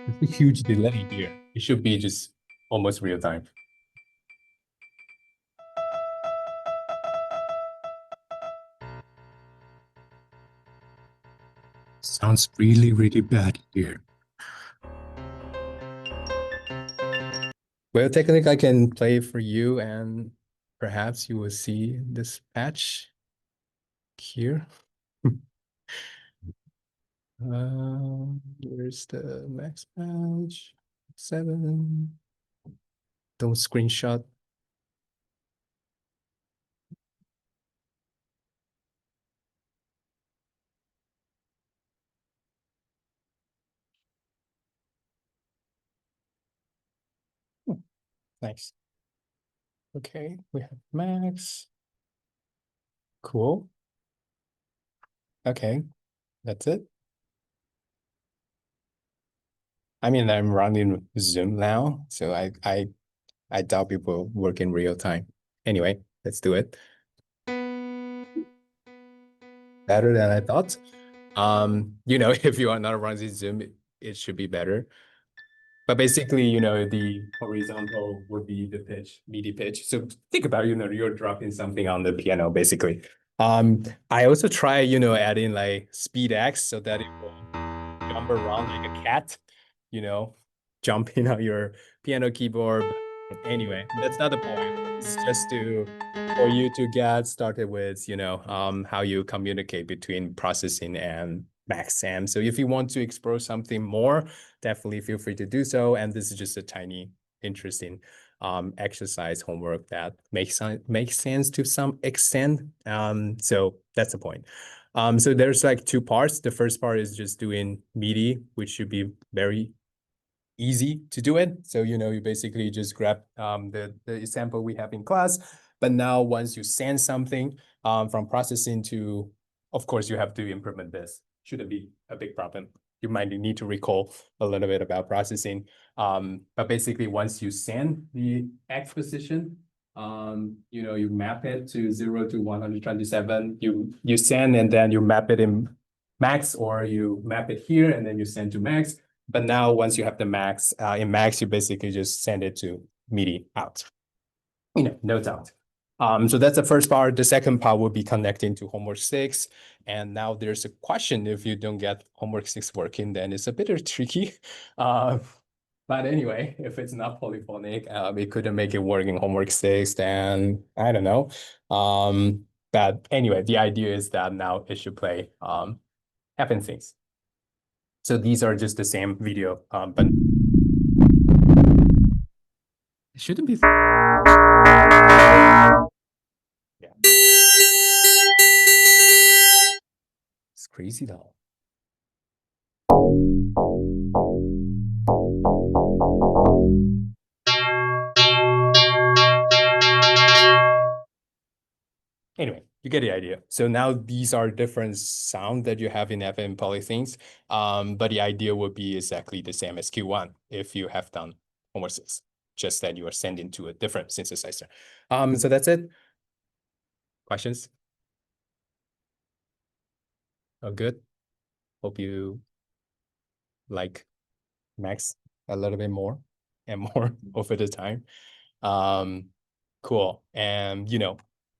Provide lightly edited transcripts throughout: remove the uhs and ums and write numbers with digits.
It's a huge delay here. It should be just almost real time. Sounds really, really bad here. Well, technically, I can play for you, and perhaps you will see this patch here. Where's the max patch? 7. Don't screenshot. Hmm, nice. Okay, we have max. Cool. Okay, that's it. I mean, I'm running Zoom now, so I doubt people work in real time. Anyway, let's do it. Better than I thought. If you are not running Zoom, it should be better. But basically, the horizontal would be the pitch, MIDI pitch. So think about, you're dropping something on the piano, basically. I also try, adding like speed X so that it will jump around like a cat, you know, jumping on your piano keyboard. But anyway, that's not the point. It's just for you to get started with, how you communicate between processing and Maxam. So if you want to explore something more, definitely feel free to do so. And this is just a tiny, interesting exercise homework that makes sense to some extent. So that's the point. So there's like two parts. The first part is just doing MIDI, which should be very easy to do it. So, you basically just grab the example we have in class. But now once you send something from processing to, of course, you have to implement this. Shouldn't be a big problem. You might need to recall a little bit about processing. But basically, once you send the X position, you map it to 0 to 127. You send and then you map it in max, or you map it here and then you send to max. But now once you have the max, in max, you basically just send it to MIDI out, no doubt. So that's the first part. The second part will be connecting to homework 6. And now there's a question: if you don't get homework 6 working, then it's a bit tricky. Uh, but anyway, if it's not polyphonic, we couldn't make it work in homework 6, then I don't know. But anyway, the idea is that now it should play happen things. So these are just the same video, but it shouldn't be. Yeah, it's crazy though. Anyway, you get the idea. So now these are different sound that you have in FM polythenes, but the idea would be exactly the same as Q1 if you have done homework 6, just that you are sending to a different synthesizer. So that's it. Questions? Oh, good. Hope you like Max a little bit more and more over the time. Um, cool. And,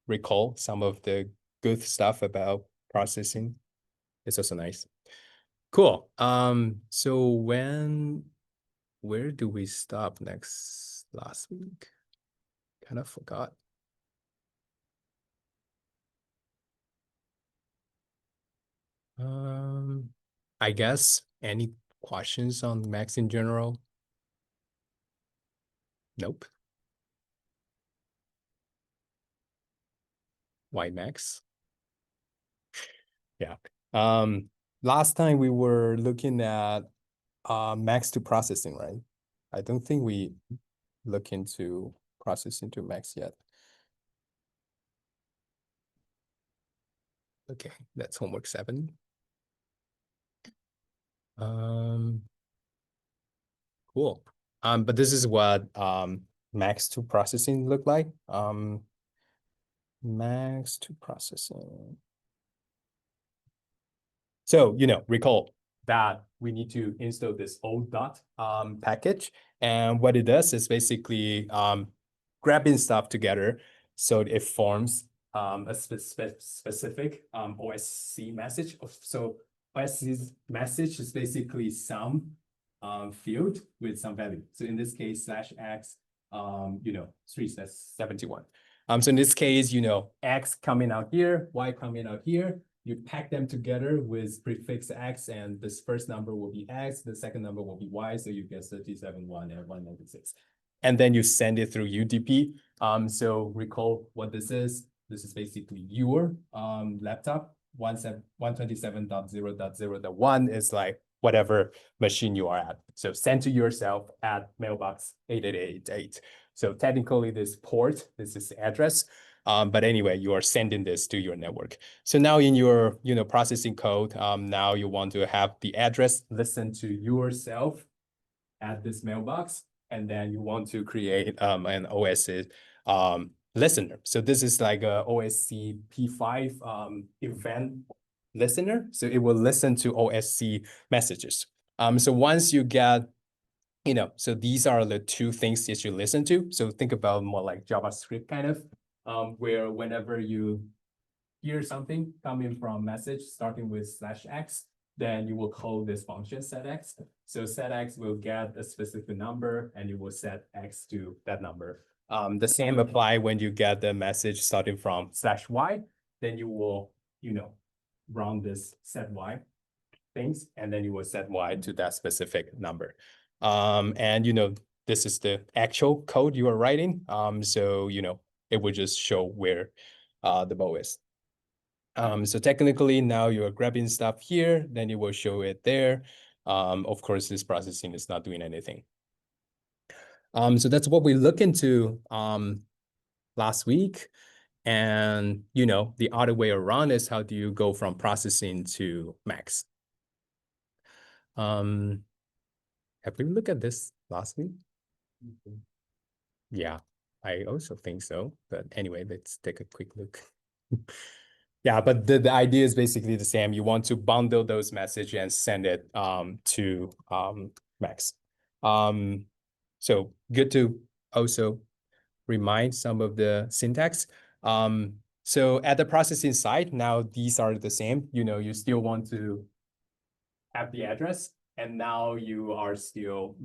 recall some of the good stuff about processing. It's also nice. Cool. So where do we stop next last week? Kind of forgot. I guess any questions on Max in general? Nope. Why Max? Yeah. Last time we were looking at max to processing, right? I don't think we look into processing to max yet. Okay, that's homework 7. Um, cool. But this is what max to processing look like. Max to processing. So, recall that we need to install this old dot package. And what it does is basically grabbing stuff together so it forms a specific OSC message. So OSC's message is basically some field with some value. So in this case, /x, 371. So in this case, X coming out here, Y coming out here. You pack them together with prefix X, and this first number will be X, the second number will be Y, so you get 371 and 196. And then you send it through UDP. So recall what this is. This is basically your laptop. 127.0.0.1 is like whatever machine you are at. So send to yourself at mailbox 8888. So technically this port, this is the address. But anyway, you are sending this to your network. So now in your processing code, now you want to have the address listen to yourself at this mailbox, and then you want to create an OSC listener. So this is like a OSC P5 event listener. So it will listen to OSC messages. So once you get so these are the two things that you listen to. So think about more like JavaScript kind of, where whenever you hear something coming from message starting with /x, then you will call this function setx. So setx will get a specific number and you will set x to that number. The same apply when you get the message starting from /y, then you will, run this set y things, and then you will set y to that specific number. And this is the actual code you are writing. So it will just show where the bow is. So technically now you are grabbing stuff here, then it will show it there. Of course, this processing is not doing anything. So that's what we looked into last week. And the other way around is how do you go from processing to max? Have we looked at this last week? Yeah, I also think so. But anyway, let's take a quick look. Yeah, but the idea is basically the same. You want to bundle those messages and send it to Max. So good to also remind some of the syntax. So at the processing side, now these are the same. You still want to have the address, and now you are still,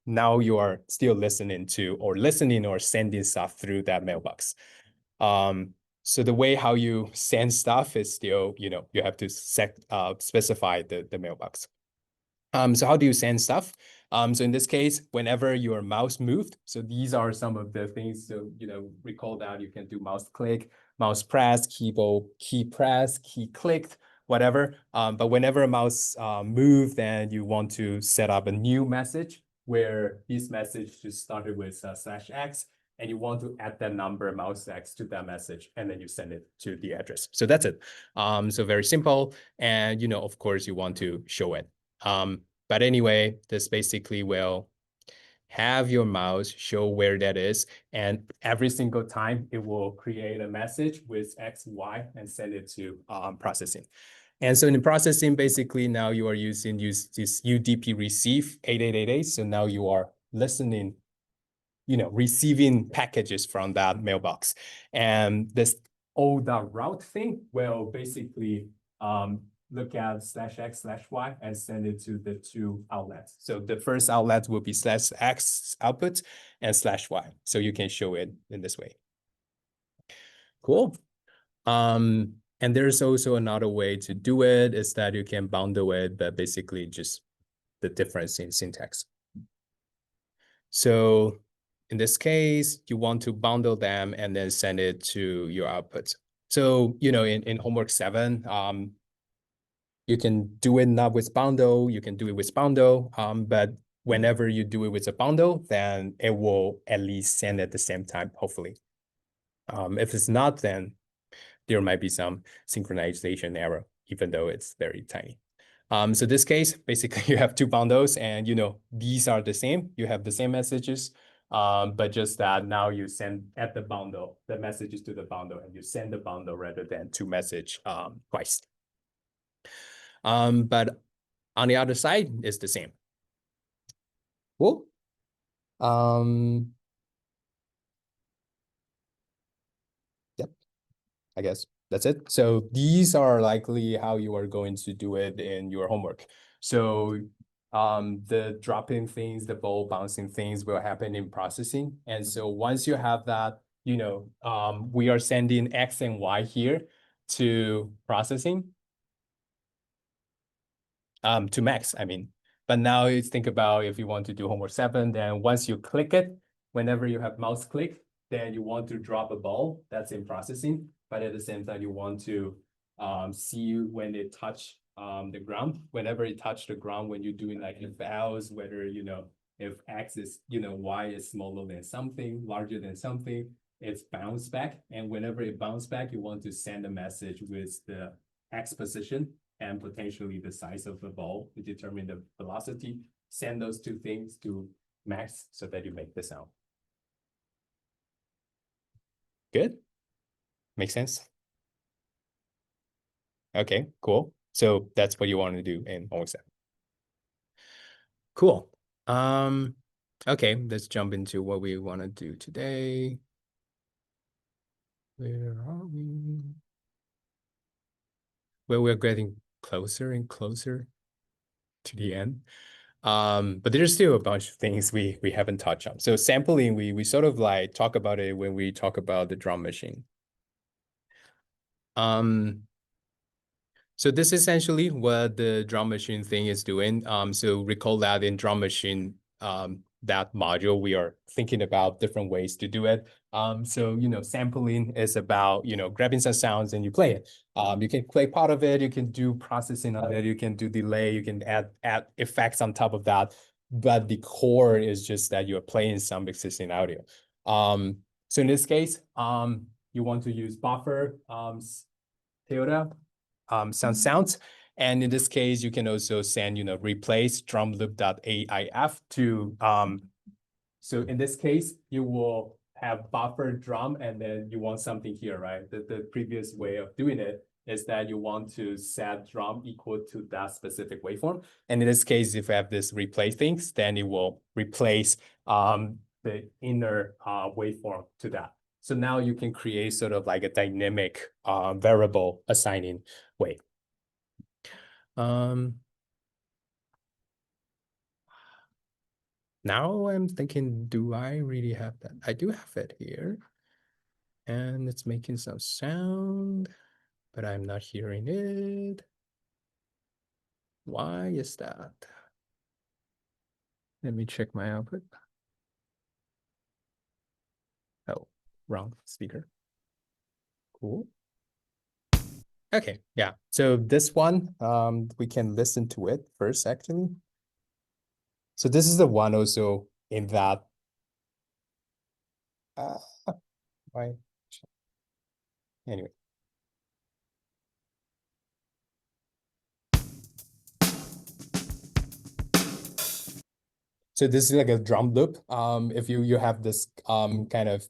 listening or sending stuff through that mailbox. So the way how you send stuff is still, you have to specify the mailbox. So how do you send stuff? So in this case, whenever your mouse moved, so these are some of the things. So, recall that you can do mouse click, mouse press, keyboard, key press, key clicked, whatever. But whenever a mouse move, then you want to set up a new message where this message just started with /x, and you want to add that number mouse x to that message, and then you send it to the address. So that's it. So very simple. And, of course, you want to show it. But anyway, this basically will have your mouse show where that is. And every single time it will create a message with X, Y, and send it to processing. And so in processing, basically now you are using this UDP receive 8888. So now you are listening, receiving packages from that mailbox. And this O.route thing will basically look at /x/y and send it to the two outlets. So the first outlet will be /x output and /y. So you can show it in this way. Cool. And there's also another way to do it is that you can bundle it, but basically just the difference in syntax. So in this case, you want to bundle them and then send it to your output. So, in homework 7, you can do it not with bundle, you can do it with bundle, but whenever you do it with a bundle, then it will at least send at the same time, hopefully. If it's not, then there might be some synchronization error, even though it's very tiny. So this case, basically you have two bundles and, these are the same. You have the same messages, but just that now you send at the bundle, the messages to the bundle, and you send the bundle rather than to message twice. But On the other side, it's the same. Cool. Yep, I guess that's it. So these are likely how you are going to do it in your homework. So the dropping things, the ball bouncing things will happen in processing. And so once you have that, we are sending X and Y here to processing, to Max, I mean. But now you think about if you want to do homework 7, then once you click it, whenever you have mouse click, then you want to drop a ball that's in processing, but at the same time, you want to see when it touch the ground. Whenever it touch the ground, when you're doing like evals, whether, if X is, Y is smaller than something, larger than something, it's bounce back. And whenever it bounce back, you want to send a message with the X position and potentially the size of the ball to determine the velocity. Send those two things to Max so that you make the sound. Good? Makes sense? Okay, cool. So that's what you want to do in homework 7. Cool. Okay, let's jump into what we want to do today. Where are we? Well, we're getting closer and closer to the end. But there's still a bunch of things we haven't touched on. So sampling, we sort of like talk about it when we talk about the drum machine. So this is essentially what the drum machine thing is doing. So recall that in drum machine, that module, we are thinking about different ways to do it. So, sampling is about, grabbing some sounds and you play it. You can play part of it, you can do processing of it, you can do delay, you can add effects on top of that. But the core is just that you're playing some existing audio. So in this case, you want to use buffer, Toyota, sounds. And in this case, you can also send, replace drum loop.aif to, so in this case, you will have buffer drum and then you want something here, right? The previous way of doing it is that you want to set drum equal to that specific waveform. And in this case, if you have this replace things, then it will replace the inner waveform to that. So now you can create sort of like a dynamic variable assigning way. Now I'm thinking, do I really have that? I do have it here. And it's making some sound, but I'm not hearing it. Why is that? Let me check my output. Oh, wrong speaker. Cool. Okay, yeah. So this one, we can listen to it first, actually. So this is the one also in that. Why? Anyway. So this is like a drum loop. If you have this kind of,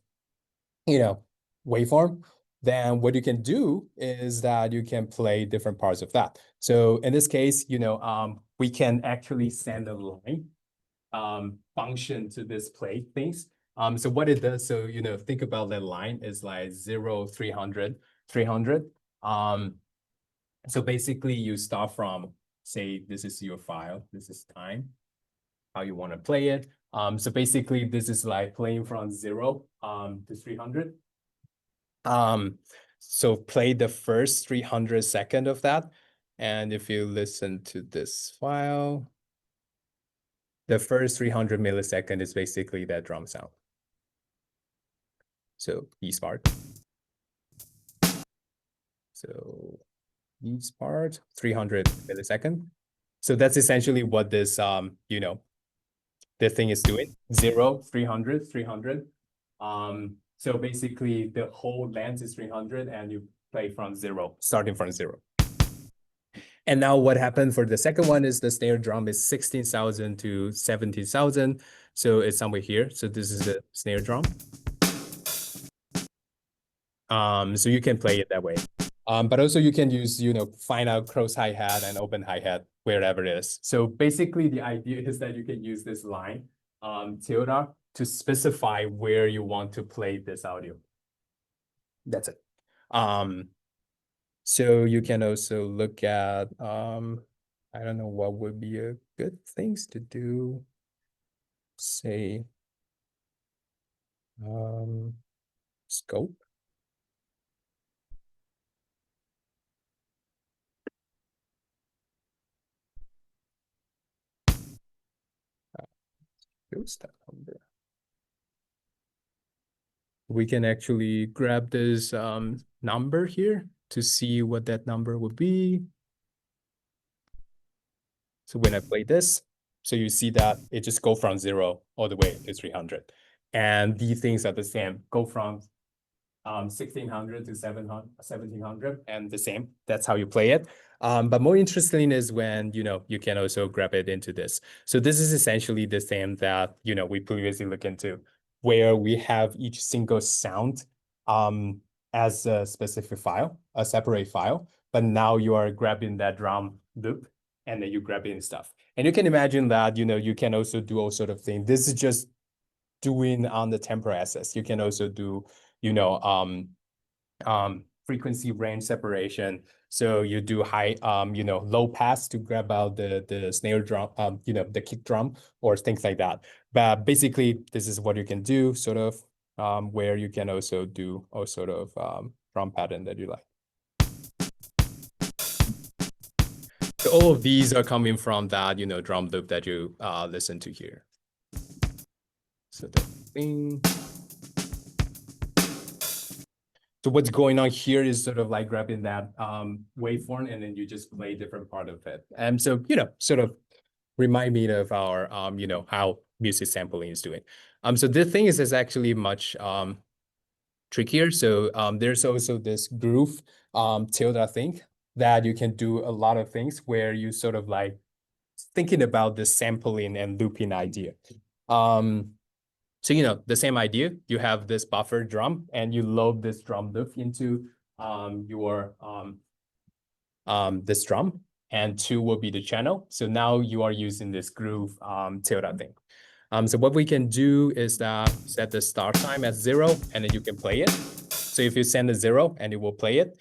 waveform, then what you can do is that you can play different parts of that. So in this case, we can actually send a line function to display things. So what it does, so think about that line is like 0, 300, 300. So basically you start from, say, this is your file, this is time, how you want to play it. So basically this is like playing from 0 to 300. So play the first 300 seconds of that. And if you listen to this file, the first 300 millisecond is basically that drum sound. So E part. So E part, 300 millisecond. So that's essentially what this, the thing is doing. 0, 300, 300. So basically the whole length is 300 and you play from 0, starting from 0. And now what happened for the second one is the snare drum is 16,000 to 17,000. So it's somewhere here. So this is the snare drum. So you can play it that way. But also you can use, find out close hi-hat and open hi-hat wherever it is. So basically the idea is that you can use this line, tilde, to specify where you want to play this audio. That's it. So you can also look at, I don't know what would be a good things to do. Say, scope. Where's that number? We can actually grab this number here to see what that number would be. So when I play this, so you see that it just go from 0 all the way to 300. And these things are the same, go from 1600 to 700, 1700 and the same. That's how you play it. But more interesting is when, you can also grab it into this. So this is essentially the same that, we previously looked into, where we have each single sound as a specific file, a separate file. But now you are grabbing that drum loop and then you grab in stuff. And you can imagine that, you can also do all sort of things. This is just doing on the temporal axis. You can also do, frequency range separation. So you do high, low pass to grab out the snare drum, the kick drum or things like that. But basically, this is what you can do, sort of, where you can also do all sort of drum pattern that you like. So all of these are coming from that, drum loop that you listen to here. So the thing. So what's going on here is sort of like grabbing that waveform and then you just play different part of it. And so, sort of remind me of our, how music sampling is doing. So the thing is actually much trickier. So there's also this groove tilde thing that you can do a lot of things where you sort of like thinking about the sampling and looping idea. So, the same idea, you have this buffer drum and you load this drum loop into your this drum and 2 will be the channel. So now you are using this groove tilde thing. So what we can do is that set the start time at 0 and then you can play it. So if you send a 0 and it will play it,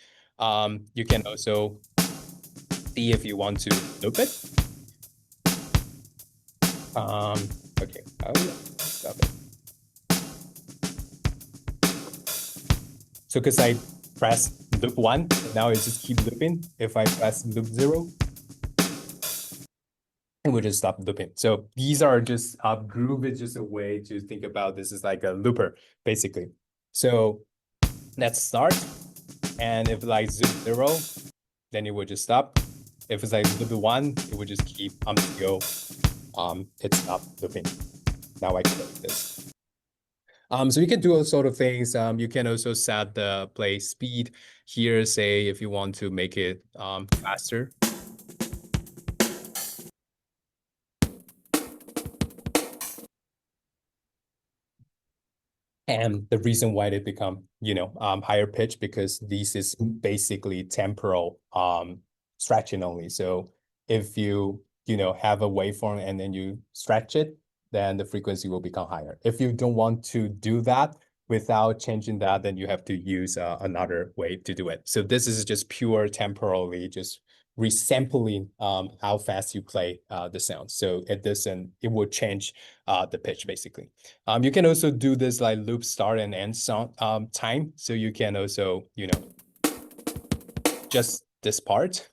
you can also see if you want to loop it. Okay, I will stop it. So because I press loop 1, now it just keep looping. If I press loop 0, it will just stop looping. So these are just, groove is just a way to think about this is like a looper, basically. So let's start. And if like loop 0, then it will just stop. If it's like loop 1, it will just keep until it stopped looping. Now I click this. So you can do all sort of things. You can also set the play speed here, say if you want to make it faster. And the reason why they become, higher pitch, because this is basically temporal stretching only. So if you, have a waveform and then you stretch it, then the frequency will become higher. If you don't want to do that without changing that, then you have to use another way to do it. So this is just pure temporally, just resampling how fast you play the sound. So it will change the pitch basically. You can also do this like loop start and end sound time. So you can also, just this part.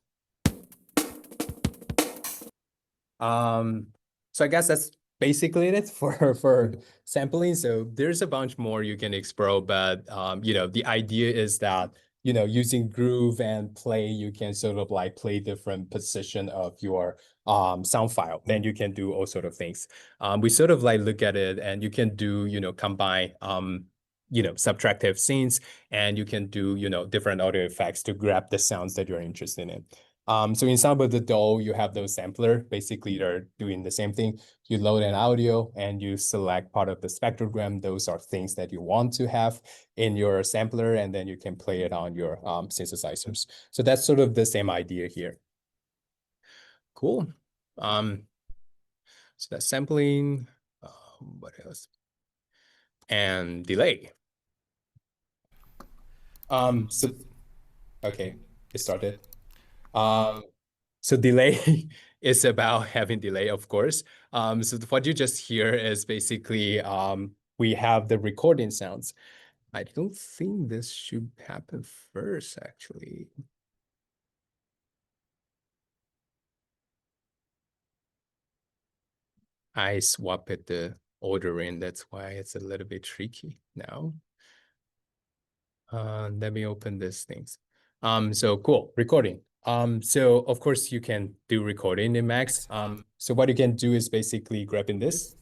So I guess that's basically it for sampling. So there's a bunch more you can explore, but the idea is that using groove and play, you can sort of like play different position of your sound file. Then you can do all sort of things. We sort of like look at it, and you can do combine subtractive scenes, and you can do different audio effects to grab the sounds that you're interested in. So in some of the DAW, you have those sampler. Basically, they're doing the same thing. You load an audio and you select part of the spectrogram. Those are things that you want to have in your sampler, and then you can play it on your synthesizers. So that's sort of the same idea here. Cool. So that's sampling. What else? And delay. So okay, it started. Um, so delay is about having delay, of course. So what you just hear is basically we have the recording sounds. I don't think this should happen first, actually. I swap it the order in. That's why it's a little bit tricky now. Let me open these things. So cool, recording. So of course you can do recording in Max. So what you can do is basically grabbing this.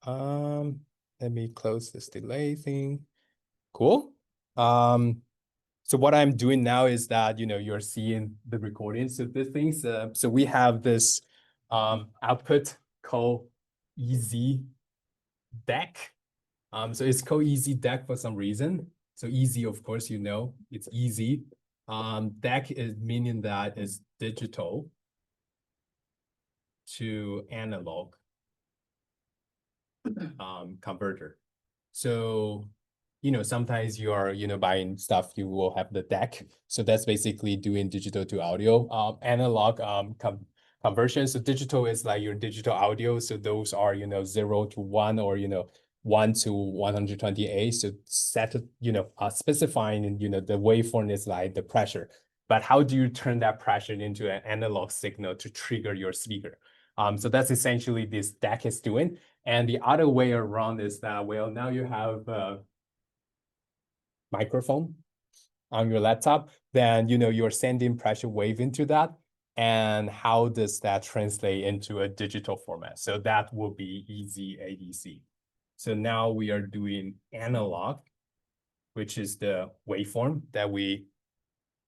Um, Let me close this delay thing. Cool. So what I'm doing now is that, you're seeing the recordings of the things. So we have this output called easy deck. So it's called easy deck for some reason. So easy, of course, it's easy. Deck is meaning that it's digital to analog converter. So, sometimes you are, buying stuff, you will have the deck. So that's basically doing digital to audio, analog conversion. So digital is like your digital audio. So those are, 0 to 1 or, 1 to 128. So set, specifying, the waveform is like the pressure. But how do you turn that pressure into an analog signal to trigger your speaker? So that's essentially this deck is doing. And the other way around is that, well, now you have a microphone on your laptop, then, you're sending pressure wave into that. And how does that translate into a digital format? So that will be easy ADC. So now we are doing analog, which is the waveform that we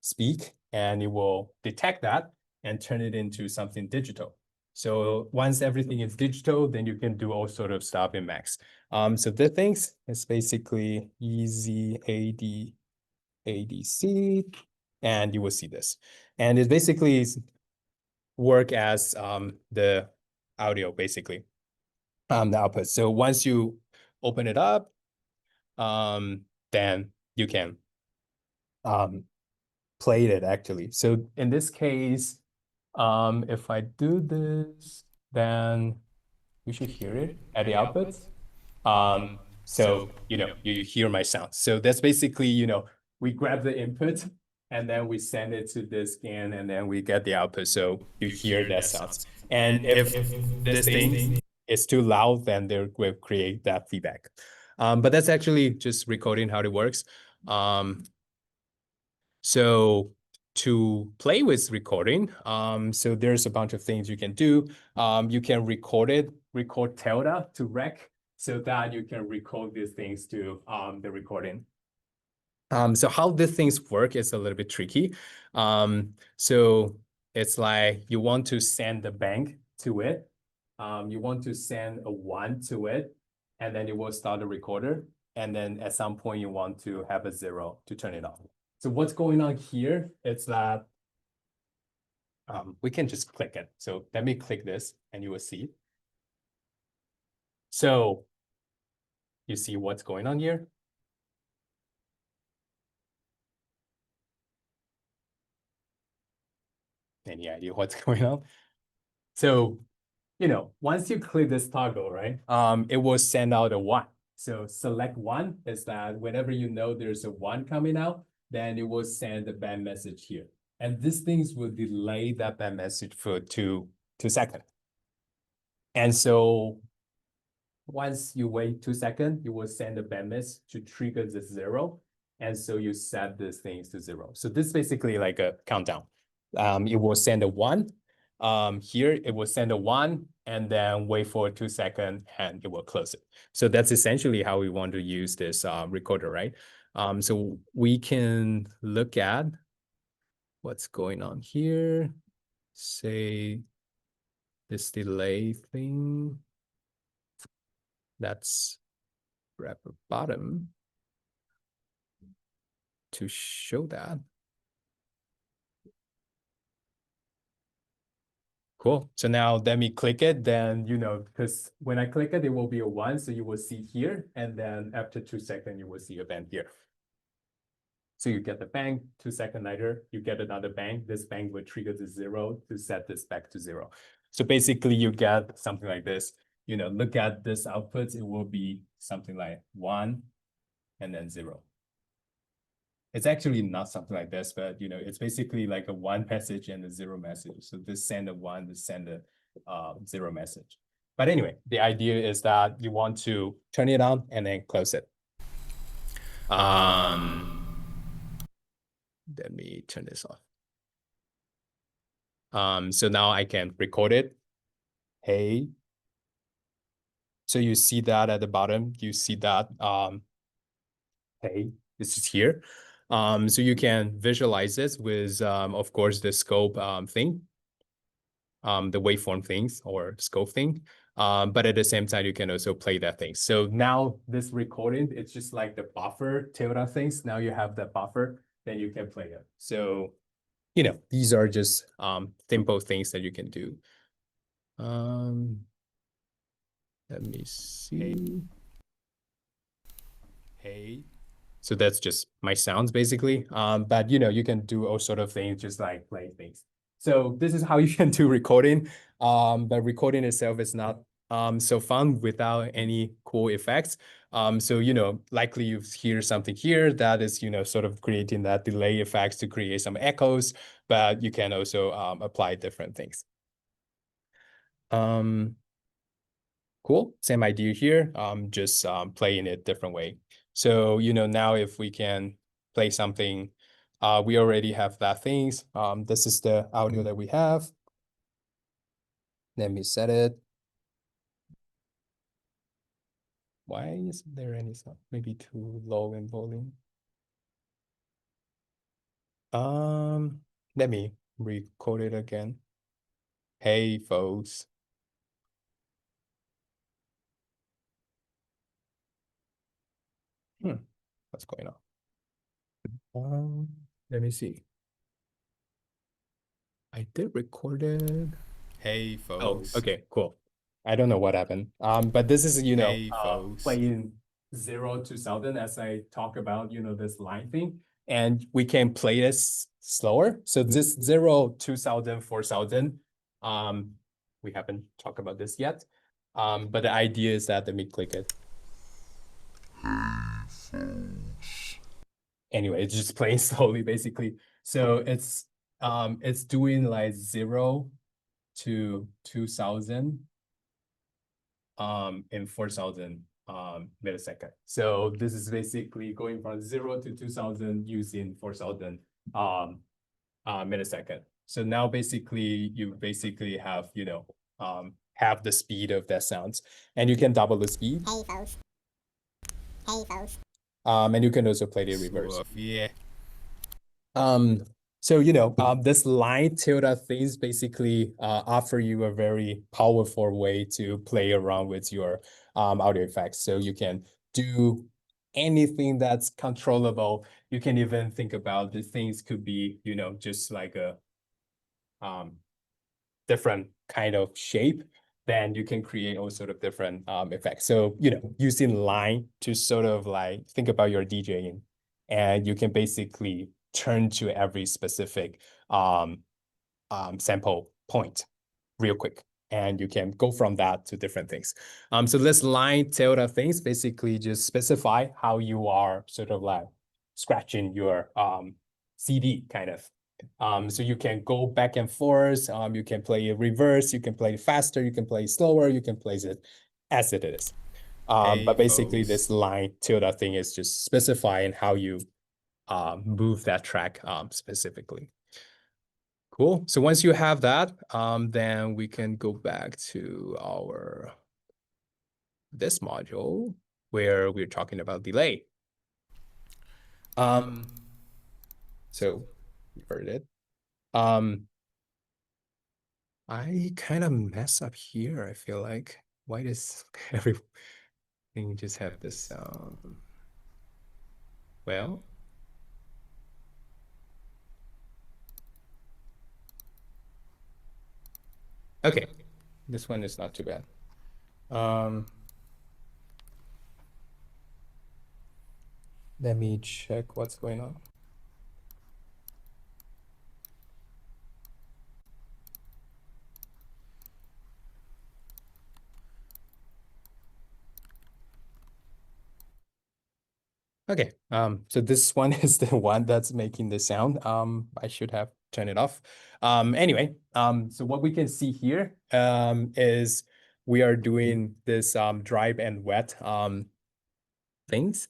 speak, and it will detect that and turn it into something digital. So once everything is digital, then you can do all sort of stuff in Max. So the things is basically easy ADC, and you will see this. And it basically work as the audio, basically, the output. So once you open it up, then you can played it actually. So in this case, if I do this, then you should hear it at the output. So, you hear my sound. So that's basically, we grab the input and then we send it to this scan and then we get the output. So you hear that sounds. And if this thing is too loud, then they will create that feedback. But that's actually just recording how it works. So to play with recording, so there's a bunch of things you can do. You can record Tilda to rec, so that you can record these things to the recording. So how these things work is a little bit tricky. So it's like you want to send the bank to it. You want to send a 1 to it, and then you will start the recorder. And then at some point you want to have a 0 to turn it off. So what's going on here is that we can just click it. So let me click this and you will see. So you see what's going on here? Any idea what's going on? So, once you click this toggle, right, it will send out a 1. So select 1 is that whenever there's a 1 coming out, then it will send a band message here. And these things will delay that band message for 2 seconds. And so once you wait 2 seconds, you will send a band message to trigger the 0. And so you set these things to 0. So this is basically like a countdown. It will send a 1. Here, it will send a 1 and then wait for 2 seconds and it will close it. So that's essentially how we want to use this recorder, right? So we can look at what's going on here. Say this delay thing. That's grab a bottom to show that. Cool. So now let me click it, then, because when I click it, it will be a 1. So you will see here. And then after 2 seconds, you will see a bang here. So you get the bang, 2 seconds later, you get another bang. This bang will trigger the 0 to set this back to 0. So basically you get something like this. Look at this output. It will be something like 1 and then 0. It's actually not something like this, but it's basically like a 1 message and a 0 message. So this send a 1, this send a 0 message. But anyway, the idea is that you want to turn it on and then close it. Let me turn this off. So now I can record it. Hey. So you see that at the bottom, you see that, hey, this is here. So you can visualize this with, of course, the scope thing, the waveform things or scope thing. But at the same time, you can also play that thing. So now this recording, it's just like the buffer tilde things. Now you have the buffer, then you can play it. So, these are just simple things that you can do. Let me see. Hey. So that's just my sounds basically. But you can do all sort of things, just like play things. So this is how you can do recording. But recording itself is not so fun without any cool effects. So likely you hear something here that is sort of creating that delay effects to create some echoes, but you can also apply different things. Cool, same idea here. Just playing it different way. So now if we can play something, we already have that things. This is the audio that we have. Let me set it. Why isn't there any sound? Maybe too low in volume. Let me record it again. Hey folks. What's going on? Let me see. I did record it. Hey folks. Oh, okay, cool. I don't know what happened. But this is, Hey folks. playing 0 to 1000 as I talk about, this line thing. And we can play this slower. So this 0, 2000, 4000, we haven't talked about this yet. But the idea is that, let me click it. Anyway, it's just playing slowly, basically. So it's doing like 0 to 2000 in 4000 millisecond. So this is basically going from 0 to 2000 using 4000 millisecond. So now basically you have the speed of that sounds, and you can double the speed. Hey folks. Hey folks. And you can also play the reverse. Yeah. So this line tilde things basically offer you a very powerful way to play around with your audio effects. So you can do anything that's controllable. You can even think about the things could be, just like a different kind of shape. Then you can create all sort of different effects. So, using line to sort of like think about your DJing, and you can basically turn to every specific sample point real quick. And you can go from that to different things. So this line tilde things basically just specify how you are sort of like scratching your CD kind of. So you can go back and forth. You can play it reverse. You can play it faster. You can play it slower. You can play it as it is. But basically, folks. this line tilde thing is just specifying how you move that track specifically. Cool. So once you have that, then we can go back to this module where we're talking about delay. So revert it. I kind of mess up here. I feel like, why does everything just have this sound? Well, Okay, this one is not too bad. Let me check what's going on. Okay, so this one is the one that's making the sound. I should have turned it off. Anyway, so what we can see here is we are doing this dry and wet things.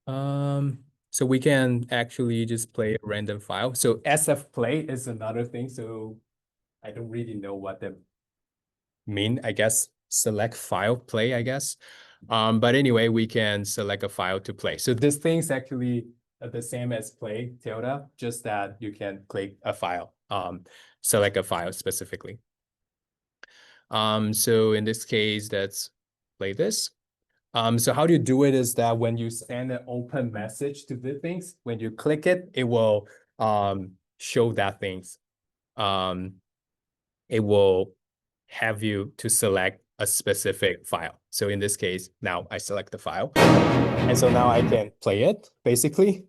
So we can actually just play a random file. So SF play is another thing. So I don't really know what that mean, I guess. Select file play, I guess. But anyway, we can select a file to play. So this thing's actually the same as play tilde, just that you can click a file, select a file specifically. So in this case, let's play this. So how do you do it is that when you send an open message to the things, when you click it, it will show that things. It will have you to select a specific file. So in this case, now I select the file. And so now I can play it, basically.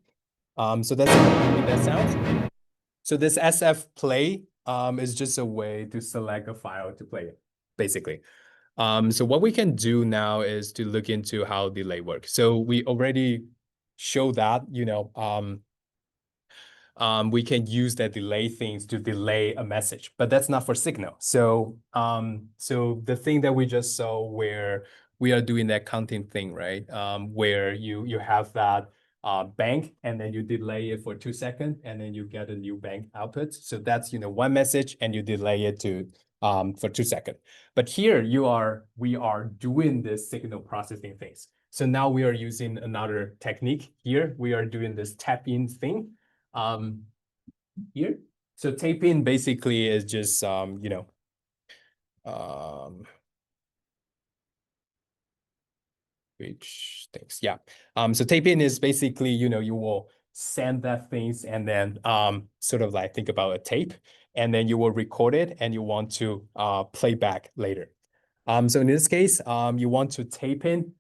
So that's that sounds. So this SF play is just a way to select a file to play it, basically. So what we can do now is to look into how delay works. So we already show that, we can use that delay things to delay a message, but that's not for signal. So, so the thing that we just saw where we are doing that counting thing, right? Where you have that bank and then you delay it for 2 seconds and then you get a new bank output. So that's, one message and you delay it to for 2 seconds. But here we are doing this signal processing things. So now we are using another technique here. We are doing this tap in thing here. So tape in basically is just which things, yeah. So tape in is basically, you will send that things and then sort of like think about a tape and then you will record it and you want to play back later. So in this case, you want to tape in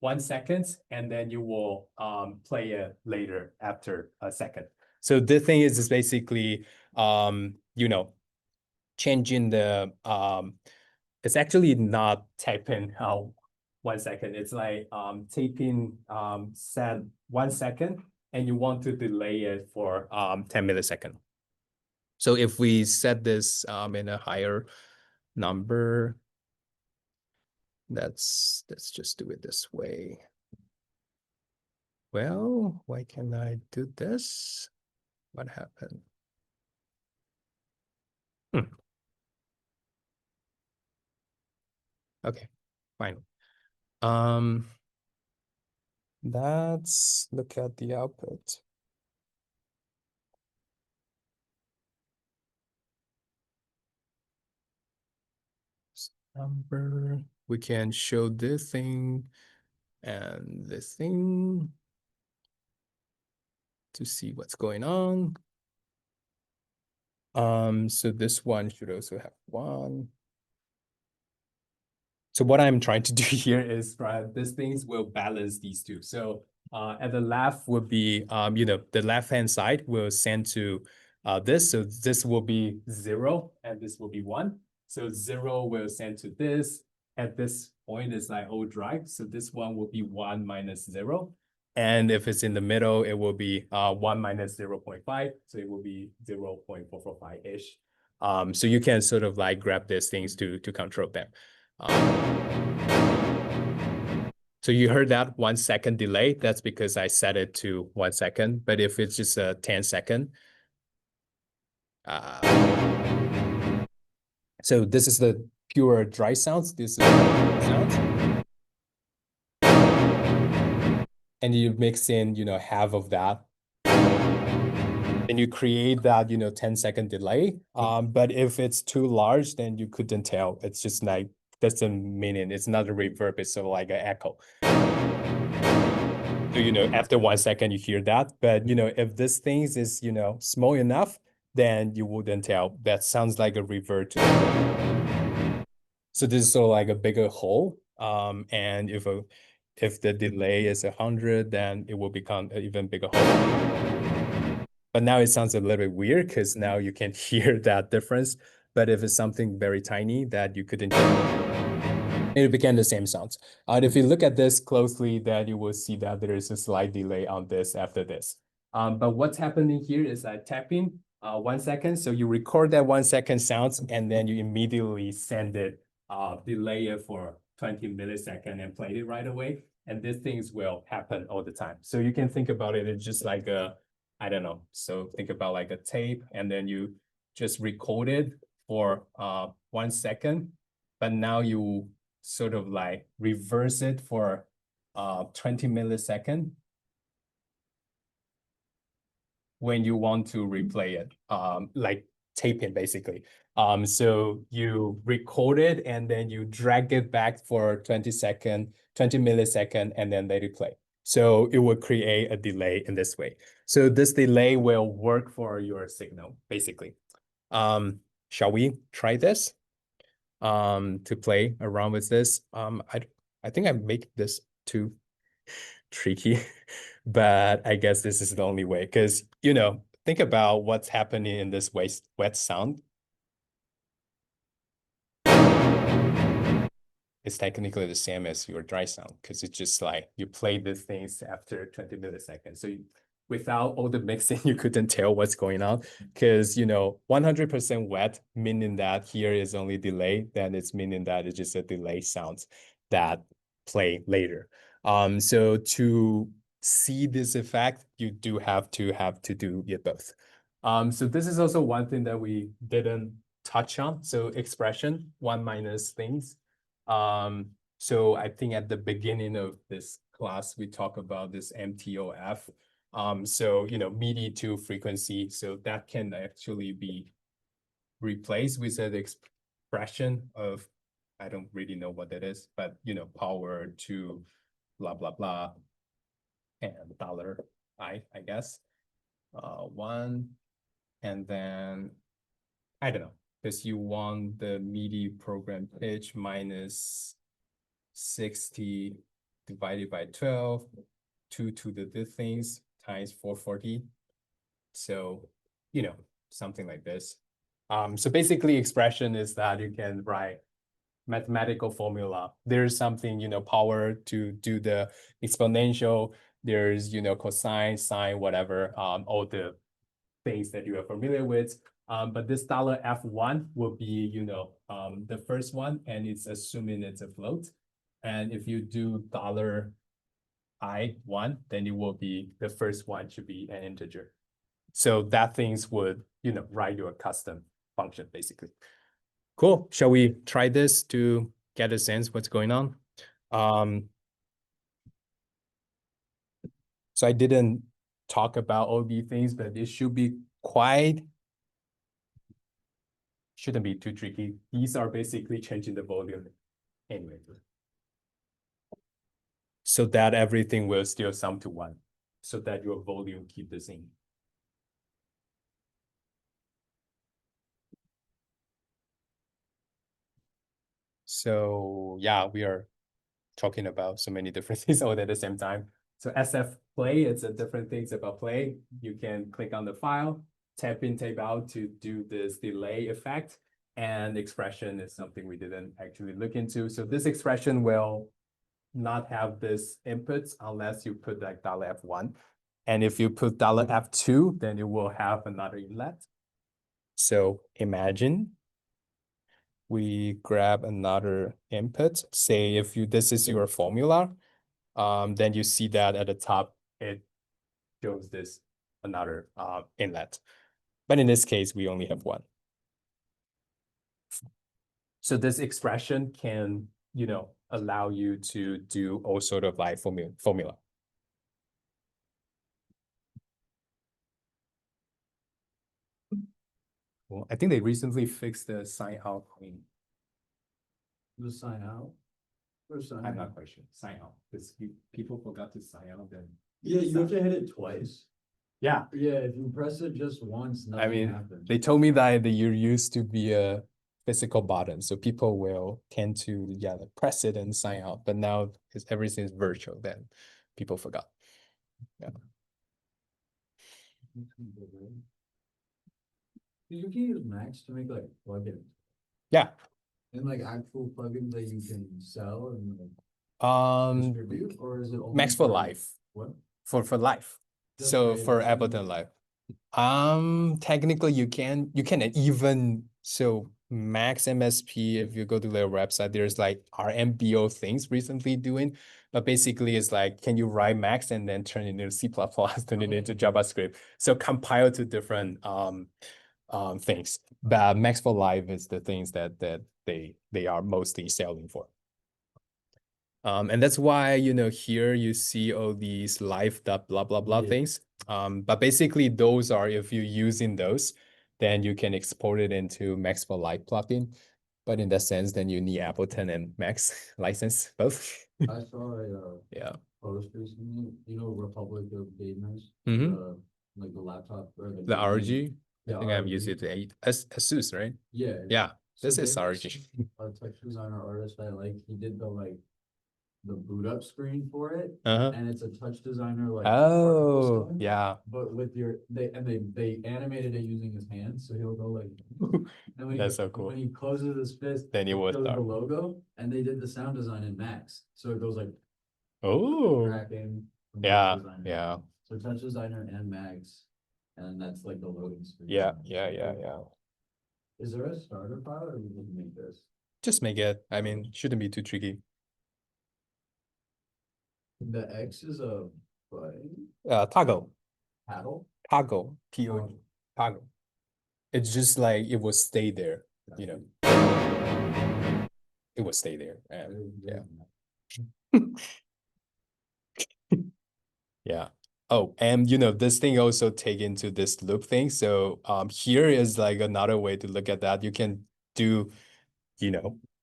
1 second and then you will play it later after a second. So the thing is basically, changing the, it's actually not taping 1 second. It's like taping set 1 second and you want to delay it for 10 milliseconds. So if we set this in a higher number, let's just do it this way. Well, why can I do this? What happened? Okay, fine. Let's look at the output. Number, we can show this thing and this thing to see what's going on. So this one should also have 1. So what I'm trying to do here is these things will balance these two. So at the left would be, the left-hand side will send to this. So this will be 0 and this will be 1. So 0 will send to this. At this point, it's like old drive. So this one will be 1 minus 0. And if it's in the middle, it will be 1 minus 0 0.5. So it will be 0 0.445-ish. So you can sort of like grab these things to control them. So you heard that 1 second delay. That's because I set it to 1 second. But if it's just a 10 second, so this is the pure dry sounds. This is the sounds. And you mix in, half of that. And you create that, 10-second delay. But if it's too large, then you couldn't tell. It's just like, that's the meaning. It's not a reverb, it's sort of like an echo. So, after 1 second, you hear that. But, if this thing is, small enough, then you wouldn't tell. That sounds like a revert to. So this is sort of like a bigger hole. And if the delay is 100, then it will become an even bigger hole. But now it sounds a little bit weird because now you can hear that difference. But if it's something very tiny that you couldn't hear, it became the same sounds. If you look at this closely, then you will see that there is a slight delay on this after this. But what's happening here is I tap in 1 second. So you record that 1 second sounds, and then you immediately send it, delay it for 20 milliseconds and play it right away. And these things will happen all the time. So you can think about it, it's just like I don't know. So think about like a tape, and then you just record it for 1 second, but now you sort of like reverse it for 20 milliseconds when you want to replay it, like taping basically. So you record it and then you drag it back for 20 millisecond, and then let it play. So it will create a delay in this way. So this delay will work for your signal, basically. Shall we try this? To play around with this. I think I make this too tricky, but I guess this is the only way because, think about what's happening in this wet sound. It's technically the same as your dry sound because it's just like you play these things after 20 milliseconds. So without all the mixing, you couldn't tell what's going on because, 100% wet, meaning that here is only delay, then it's meaning that it's just a delay sounds that play later. So to see this effect, you do have to do it both. So this is also one thing that we didn't touch on. So expression, one minus things. So I think at the beginning of this class, we talk about this MTOF. So, MIDI to frequency. So that can actually be replaced with an expression of, I don't really know what that is, but, power to blah, blah, blah, and $I guess. One, and then, I don't know, because you want the MIDI program pitch minus 60 divided by 12, 2 to the things times 440. So, something like this. So basically expression is that you can write mathematical formula. There's something, power to do the exponential. There's, cosine, sine, whatever, all the things that you are familiar with. But this $F1 will be, the first one, and it's assuming it's a float. And if you do $I1, then it will be, the first one should be an integer. So that things would, write your custom function, basically. Cool. Shall we try this to get a sense what's going on? So I didn't talk about all these things, but it should be shouldn't be too tricky. These are basically changing the volume anyway, so that everything will still sum to 1, so that your volume keep the same. So yeah, we are talking about so many different things all at the same time. So SF play, it's a different things about play. You can click on the file, tap in, tap out to do this delay effect. And expression is something we didn't actually look into. So this expression will not have this inputs unless you put like $F1. And if you put $F2, then it will have another inlet. So imagine we grab another input. Say if this is your formula, then you see that at the top, it shows this another inlet. But in this case, we only have one. So this expression can, allow you to do all sort of like formula. Well, I think they recently fixed the sign out queen. The sign out? Or sign I'm out? not quite sure. Sign out, because people forgot to sign out. Then Yeah, you have to hit it twice. Yeah. Yeah, if you press it just once, nothing happens. They told me that there used to be a physical button, so people will tend to like press it and sign out. But now because everything is virtual, then people forgot. Yeah. You can use Max to make like plugins Yeah. and like actual plugins that you can sell and like distribute, or is it only Max for life. What? For life. Just So for for Ableton? Ableton Live. Technically you can even so Max MSP, if you go to their website, there's like RMBO things recently doing, but basically it's like, can you write Max and then turn it into C++, turn it into JavaScript? So compile to different things. But Max for Live is the things that they are mostly selling for. And that's why, here you see all these live dot blah, blah, blah things. But basically those are, if you're using those, then you can export it into Max for Live plugin. But in that sense, then you need Ableton and Max license both. I saw a Yeah. post recently, Republic of Gamers, like the laptop or The gaming- RG. I Yeah, think I'm RG. using the Asus, right? Yeah. Yeah, So this is they have RG. a touch designer artist that like he did the boot up screen for it, Uh-huh. and it's a touch designer like Oh, particle stone, yeah. but with they animated it using his hands, so he'll go like and when That's so cool. when he closes his fist, Then it will shows start. the logo, and they did the sound design in Max, so it goes like Oh, tracking from yeah, touch designer. yeah, So touch designer and Max, and that's like the loading screen. yeah, yeah, yeah, yeah. Is there a starter file, or we just make this? Just make it. Shouldn't be too tricky. The X is a button, Toggle, paddle. toggle, TOG, toggle. It's just like it will stay there, It will stay there, and yeah. Yeah. Oh, and this thing also take into this loop thing. So here is like another way to look at that. You can do,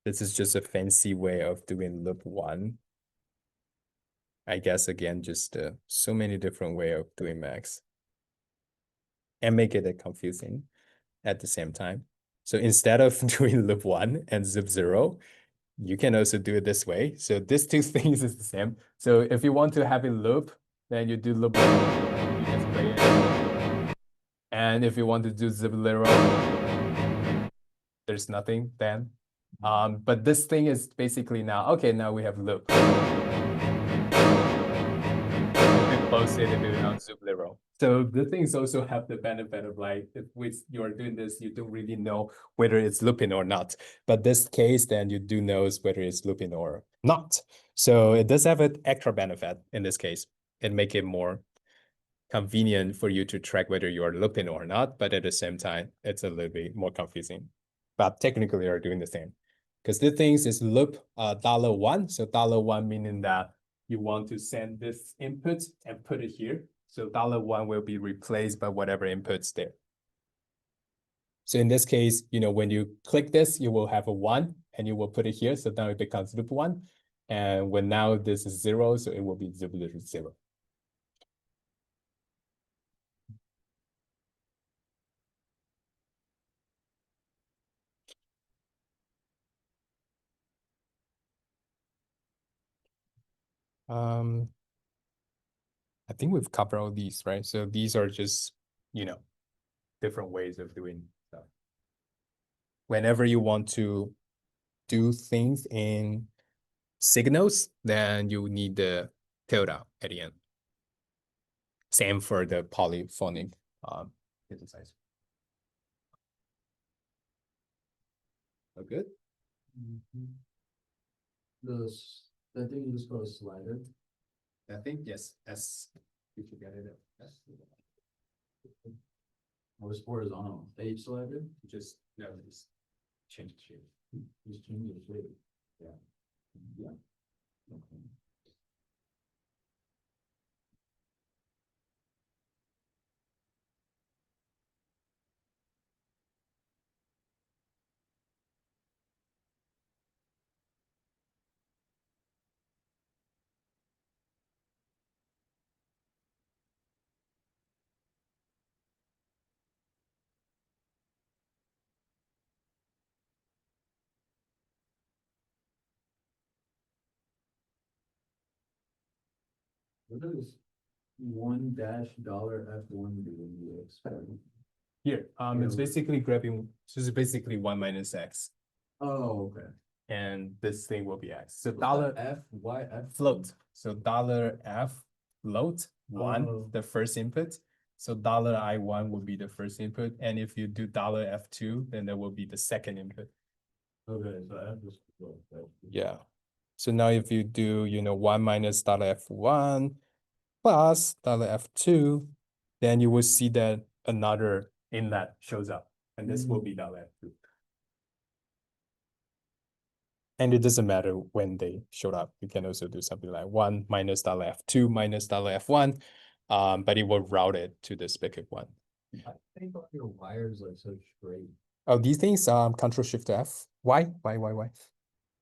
this is just a fancy way of doing loop one. I guess again, just so many different way of doing Max and make it confusing at the same time. So instead of doing loop one and zip zero, you can also do it this way. So these two things is the same. So if you want to have a loop, then you do loop one, you just play it. And if you want to do zip zero, there's nothing then. But this thing is basically now, okay, now we have loop. Close it if you don't zip zero. So the things also have the benefit of like, if you're doing this, you don't really know whether it's looping or not. But this case, then you do know whether it's looping or not. So it does have an extra benefit in this case. It make it more convenient for you to track whether you are looping or not. But at the same time, it's a little bit more confusing. But technically, they are doing the same. Because the things is loop $1. So $1 meaning that you want to send this input and put it here. So $1 will be replaced by whatever inputs there. So in this case, when you click this, you will have a 1 and you will put it here. So now it becomes loop 1. And when now this is 0, so it will be 0, 0. I think we've covered all these, right? So these are just, different ways of doing stuff. Whenever you want to do things in signals, then you need the tilde at the end. Same for the polyphonic synthesizer. Oh, good. That thing you just call a slider. I think yes. S. You should get it. S. Or was horizontal. H slider? Just change the shape. Just change the shape. Yeah. Yeah. Okay. What does $1 do in the experiment? Here, it's basically grabbing, so it's basically 1 minus x, Oh, okay. and this thing will be x. So What's dollar that F, Y, F? float. So dollar F float one, Oh. the first input. So dollar I1 will be the first input. And if you do dollar F2, then that will be the second input. Okay, so F is float. Yeah. So now if you do, 1 minus dollar F1 plus dollar F2, then you will see that another inlet shows up. And this will be dollar F2. And it doesn't matter when they showed up. You can also do something like 1 minus dollar F2 minus dollar F1, but it will route it to the spigot one. I think all your wires are so straight. Oh, these things, Control Shift F. Why?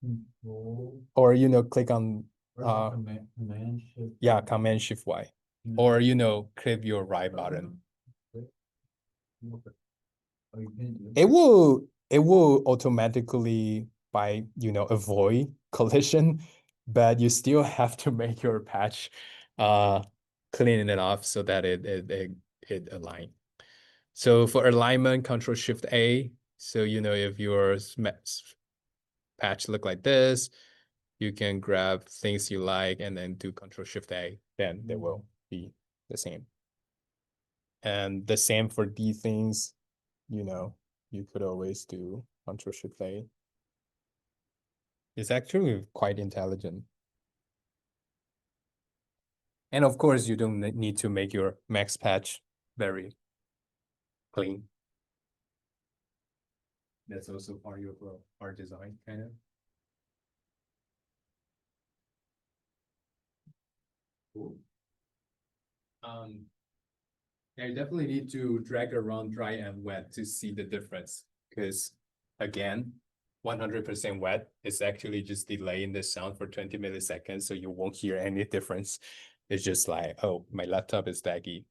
Control. Or, click on, Command Shift. yeah, Command Shift Y. Or, click your right button. Oh, you can't do It will automatically avoid collision, but you still have to make your patch cleaning it off so that it align. So for alignment, Control Shift A. So if your patch look like this, you can grab things you like and then do Control Shift A, then they will be the same. And the same for these things, you could always do Control Shift A. It's actually quite intelligent. And of course, you don't need to make your max patch very clean. That's also part of our design, kind of. Cool. Yeah, you definitely need to drag around dry and wet to see the difference. Because again, 100% wet is actually just delaying the sound for 20 milliseconds, so you won't hear any difference. It's just like, oh, my laptop is laggy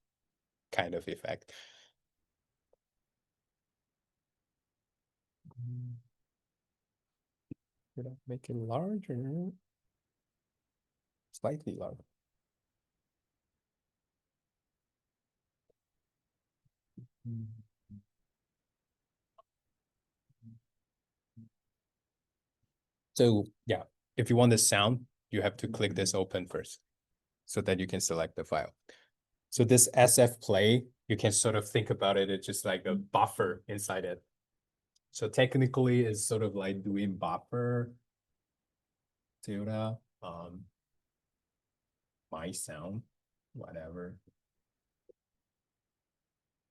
kind of effect. Should I make it larger? Slightly larger. So yeah, if you want the sound, you have to click this open first so that you can select the file. So this SF play, you can sort of think about it, it's just like a buffer inside it. So technically it's sort of like doing buffer tilde, my sound, whatever.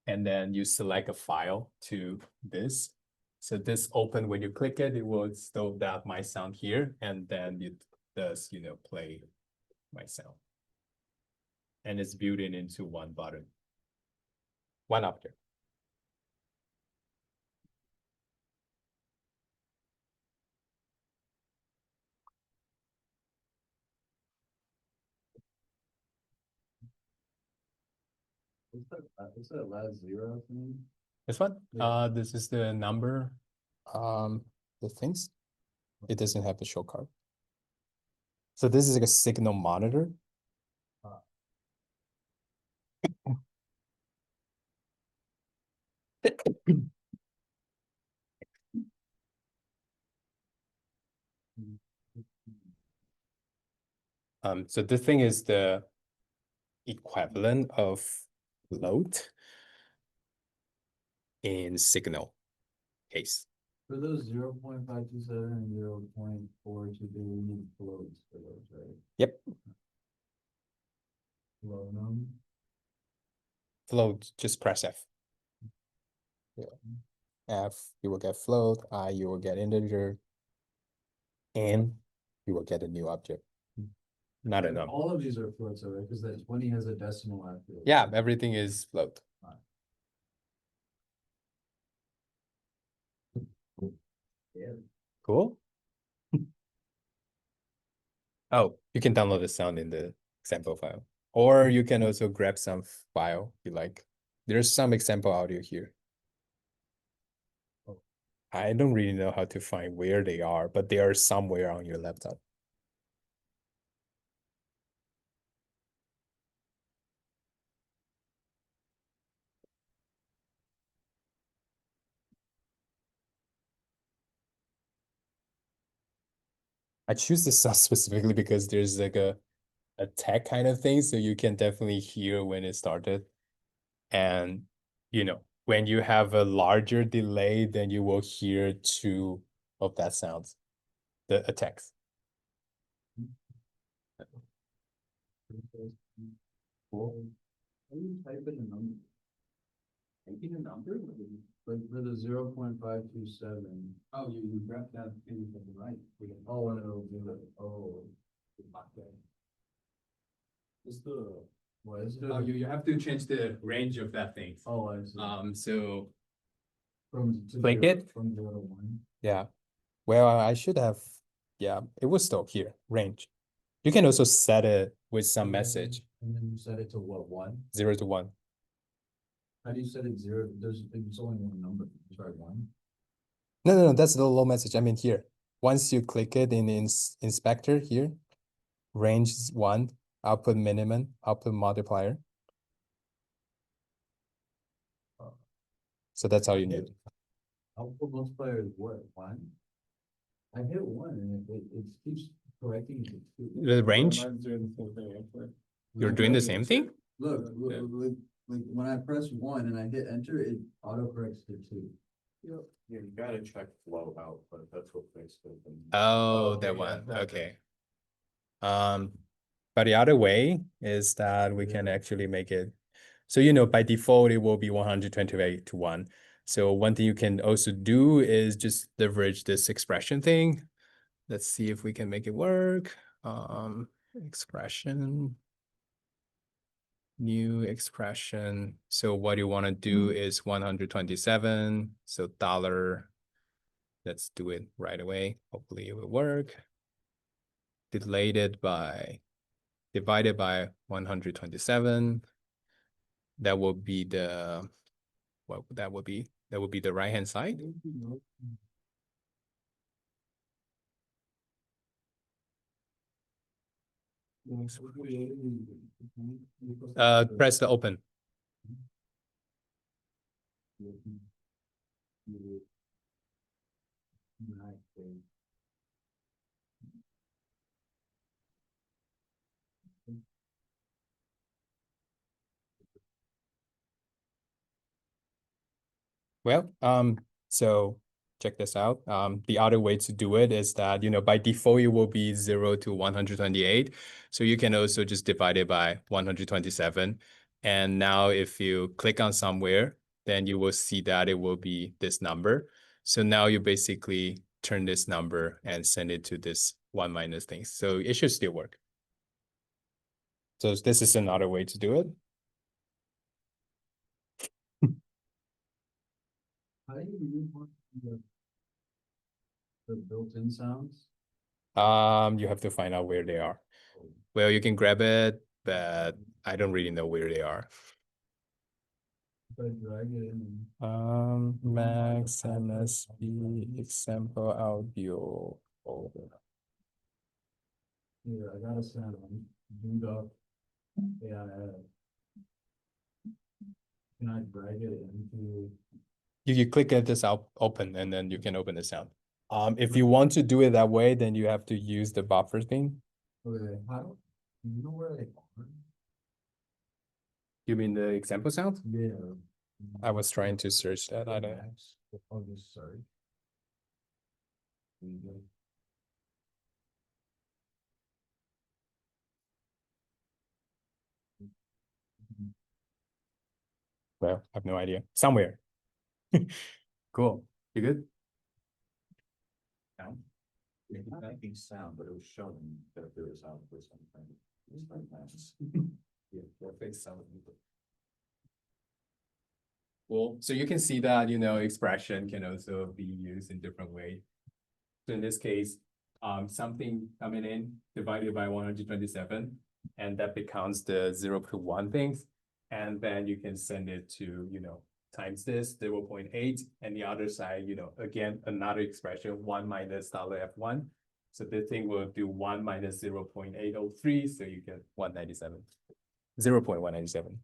And then you select a file to this. So this open, when you click it, it will still that my sound here, and then it does, play my sound. And it's built into one button, one object. What's that last zero thing? This one? Yeah. This is the number, the things. It doesn't have the show card. So this is like a signal monitor. So this thing is the equivalent of load in signal case. For those 0.527 and 0.422, we need floats for those, right? Yep. Float them. Float, just press F. Yeah. F, you will get float. I, you will get integer. And you will get a new object. Not a number. All of these are floats, right? Because that 20 has a decimal after it. Yeah, everything is float. Yeah. Cool. Oh, you can download the sound in the example file. Or you can also grab some file you like. There's some example audio here. I don't really know how to find where they are, but they are somewhere on your laptop. I choose this sound specifically because there's like a tech kind of thing, so you can definitely hear when it started. And when you have a larger delay, then you will hear two of that sounds, the attacks. Cool. How do you type in a number? Typing a number? Like for the 0.527. Oh, you grab that thing from the right. Oh, and it'll do it. Oh. Okay. What's the, what is it? Oh, you have to change the range of that thing. Oh, I see. So From click zero, it. from 0 to 1. Yeah. Well, I should have, yeah, it was still here, range. You can also set it with some message, And then you set it to what, 1? 0 to 1. How do you set it 0? It's only one number. Try 1. No, that's the low message. I mean here. Once you click it in the inspector here, range is 1, output minimum, output multiplier. So that's how you need it. Output multiplier is what, 1? I hit 1 and it keeps correcting it to 2. The range? You're doing the same thing? Look, like when I press 1 and I hit enter, it auto corrects to 2. Yeah, you gotta check flow out, but that's what fixed it. Oh, that one. Okay. But the other way is that we can actually make it. So, by default, it will be 128 to 1. So one thing you can also do is just leverage this expression thing. Let's see if we can make it work. Expression. New expression. So what you want to do is 127. So dollar. Let's do it right away. Hopefully it will work. Divided by 127. That will be the what that would be. That would be the right hand side. Press the open. Well, so check this out. The other way to do it is that, by default, it will be 0 to 128. So you can also just divide it by 127. And now if you click on somewhere, then you will see that it will be this number. So now you basically turn this number and send it to this 1 minus thing. So it should still work. So this is another way to do it. How do you use the built-in sounds? You have to find out where they are. Well, you can grab it, but I don't really know where they are. If I drag it in. Max MSB example audio folder. Here, I got a sound. Boot up. Yeah. Can I drag it into? You click at this out open and then you can open the sound. If you want to do it that way, then you have to use the buffer thing. Okay, how do you know where they are? You mean the example sound? Yeah. I was trying to search that. I don't. I'll just sorry. Well, I have no idea. Somewhere. Cool. You good? It's not making sound, but it was showing that there was output something. It's like nice. Yeah, that face sound. Cool. So you can see that, expression can also be used in different ways. So in this case, something coming in divided by 127, and that becomes the 0 to 1 things. And then you can send it to, times this 0.8, and the other side, again, another expression, 1 minus $F1. So this thing will do 1 minus 0.803, so you get 197, 0.197.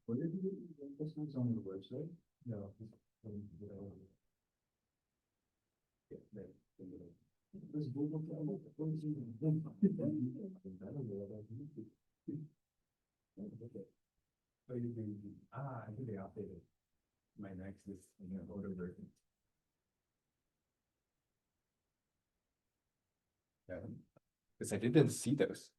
What did you, this was on the website? No. This Google. Oh, you can, I think they updated. My next is in the older version. Yeah, because I didn't see those.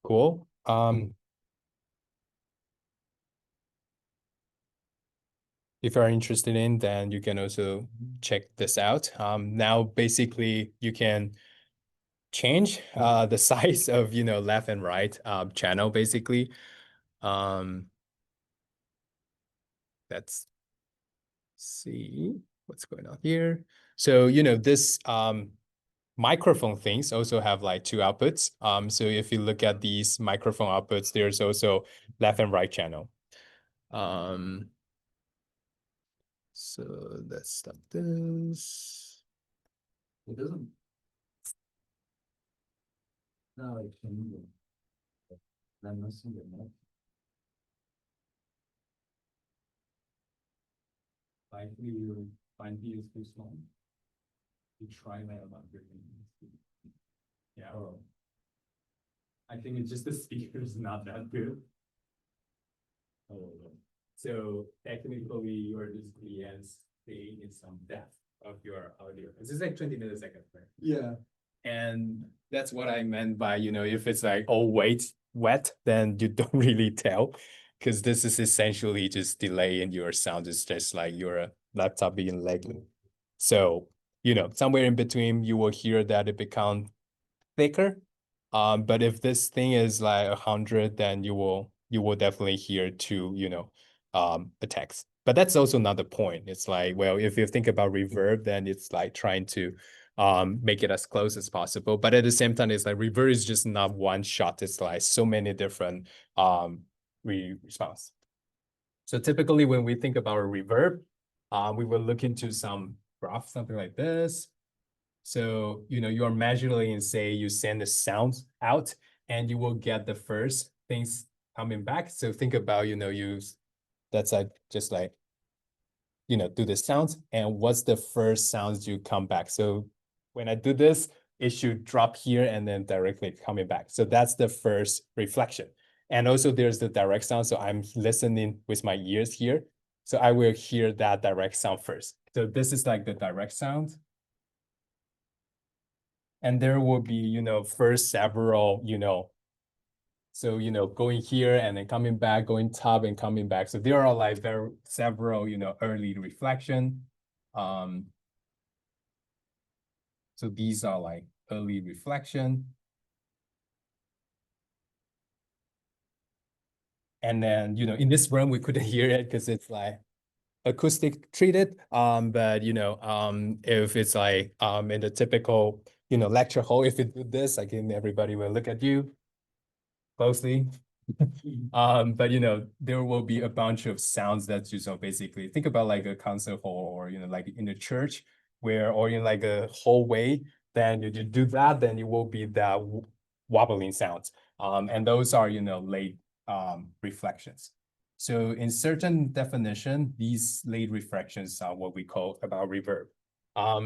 Cool. If you're interested in, then you can also check this out. Now basically you can change the size of left and right channel basically. Let's see what's going on here. So this microphone things also have like two outputs. So if you look at these microphone outputs, there's also left and right channel. So let's stop this. It doesn't. No, like changing. I'm missing it now. 5P is too small. You try that about your things. Yeah. Oh. I think it's just the speaker is not that good. Oh, so technically you're just staying in some depth of your audio. This is like 20 milliseconds, right? Yeah. And that's what I meant by, if it's like all wet, then you don't really tell. Because this is essentially just delay in your sound. It's just like your laptop being lagging. So, somewhere in between, you will hear that it become thicker. But if this thing is like 100, then you will definitely hear two, attacks. But that's also not the point. It's like, well, if you think about reverb, then it's like trying to make it as close as possible. But at the same time, it's like reverb is just not one shot. It's like so many different response. So typically when we think about a reverb, we will look into some graph, something like this. So, you are measuring and say you send the sounds out and you will get the first things coming back. So think about, that's like just like, do the sounds and what's the first sounds you come back. So when I do this, it should drop here and then directly coming back. So that's the first reflection. And also there's the direct sound. So I'm listening with my ears here. So I will hear that direct sound first. So this is like the direct sound. And there will be, first several, so, going here and then coming back, going top and coming back. So there are like several, early reflection. So these are like early reflection. And then, in this room, we couldn't hear it because it's like acoustic treated. But, if it's like in the typical, lecture hall, if you do this, I think everybody will look at you closely. But there will be a bunch of sounds that you so basically think about like a concert hall or like in a church where or in like a hallway, then you do that, then it will be that wobbling sounds. And those are late reflections. So in certain definition, these late reflections are what we call about reverb.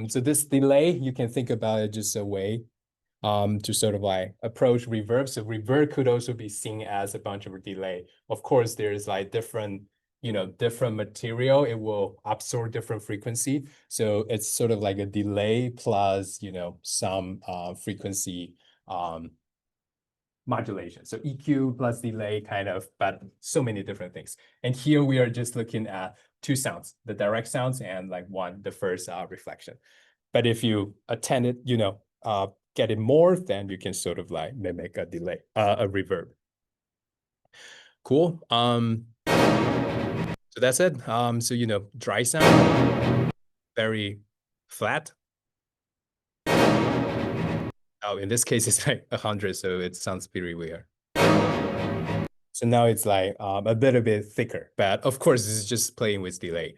So this delay, you can think about it just a way to sort of like approach reverb. So reverb could also be seen as a bunch of delay. Of course, there's like different material. It will absorb different frequency. So it's sort of like a delay plus, some frequency modulation. So EQ plus delay kind of, but so many different things. And here we are just looking at two sounds, the direct sounds and like the first reflection. But if you attend it, get it more, then you can sort of like mimic a delay, a reverb. Cool. So that's it. So, dry sound, very flat. Oh, in this case, it's like 100, so it sounds pretty weird. So now it's like a little bit thicker, but of course, this is just playing with delay.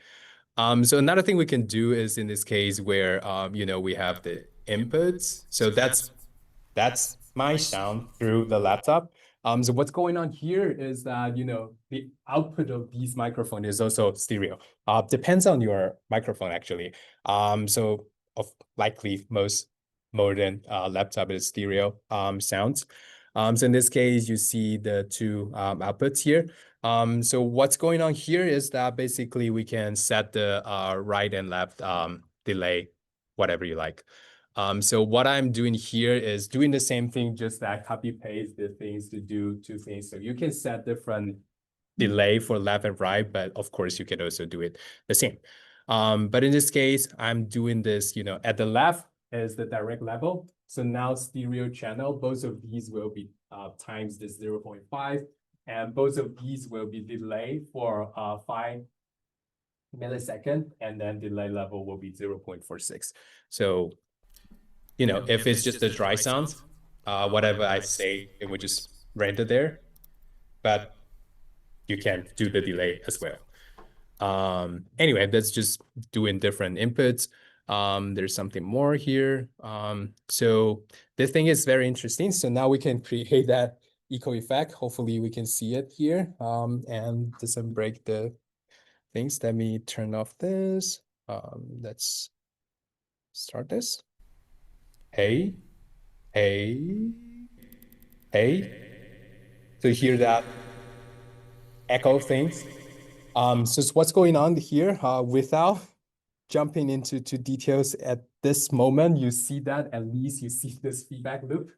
So another thing we can do is in this case where you know, we have the inputs. So that's my sound through the laptop. So what's going on here is that, you know, the output of these microphone is also stereo. Depends on your microphone actually. So of likely most modern laptop is stereo sounds. So in this case, you see the two outputs here. So what's going on here is that basically we can set the right and left delay, whatever you like. So what I'm doing here is doing the same thing, just that copy paste the things to do two things. So you can set different delay for left and right, but of course you can also do it the same. But in this case, I'm doing this, you know, at the left is the direct level. So now stereo channel, both of these will be times this 0.5, and both of these will be delay for 5 millisecond, and then delay level will be 0.46. So, you know, if it's just the dry sounds, whatever I say, it would just render there, but you can do the delay as well. Anyway, that's just doing different inputs. There's something more here. So this thing is very interesting. So now we can create that echo effect. Hopefully we can see it here, and doesn't break the things. Let me turn off this. Let's start this. Hey, hey, hey. So you hear that echo things. So what's going on here? Without jumping into details at this moment, you see that at least you see this feedback loop.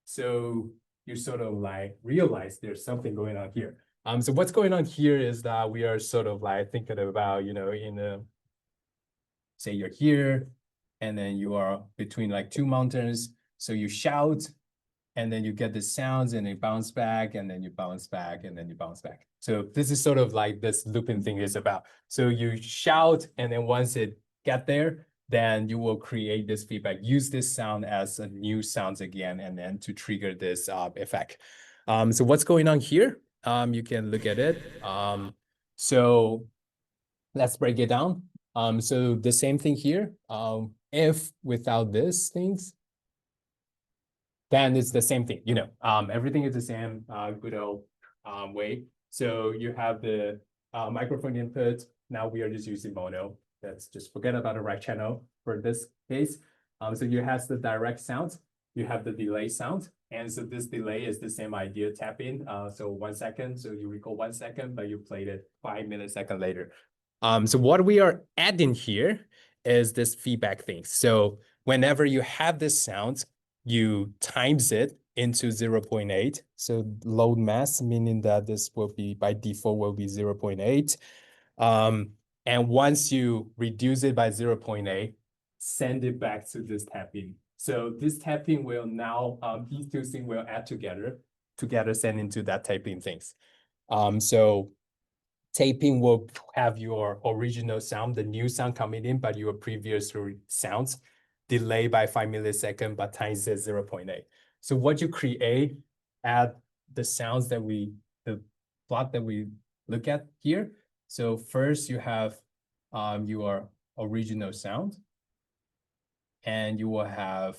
So you sort of like realize there's something going on here. So what's going on here is that we are sort of like thinking about, you know, in a, say you're here, and then you are between like two mountains. So you shout, and then you get the sounds, and you bounce back, and then you bounce back, and then you bounce back. So this is sort of like this looping thing is about. So you shout, and then once it get there, then you will create this feedback. Use this sound as a new sounds again, and then to trigger this effect. So what's going on here? You can look at it. So let's break it down. So the same thing here. If without these things, then it's the same thing, you know, everything is the same good old way. So you have the microphone input. Now we are just using mono. Let's just forget about the right channel for this case. So you have the direct sound, you have the delay sound. And so this delay is the same idea, tap in. So 1 second, so you record 1 second, but you played it 5 milliseconds later. So what we are adding here is this feedback thing. So whenever you have this sound, you times it into 0.8. So load mass, meaning that this will be by default will be 0.8. And once you reduce it by 0.8, send it back to this tapping. So this tapping will now, these two things will add together send into that tapping things. So taping will have your original sound, the new sound coming in, but your previous sounds delay by 5 milliseconds, but times is 0.8. So what you create at the sounds that the plot that we look at here. So first you have your original sound, and you will have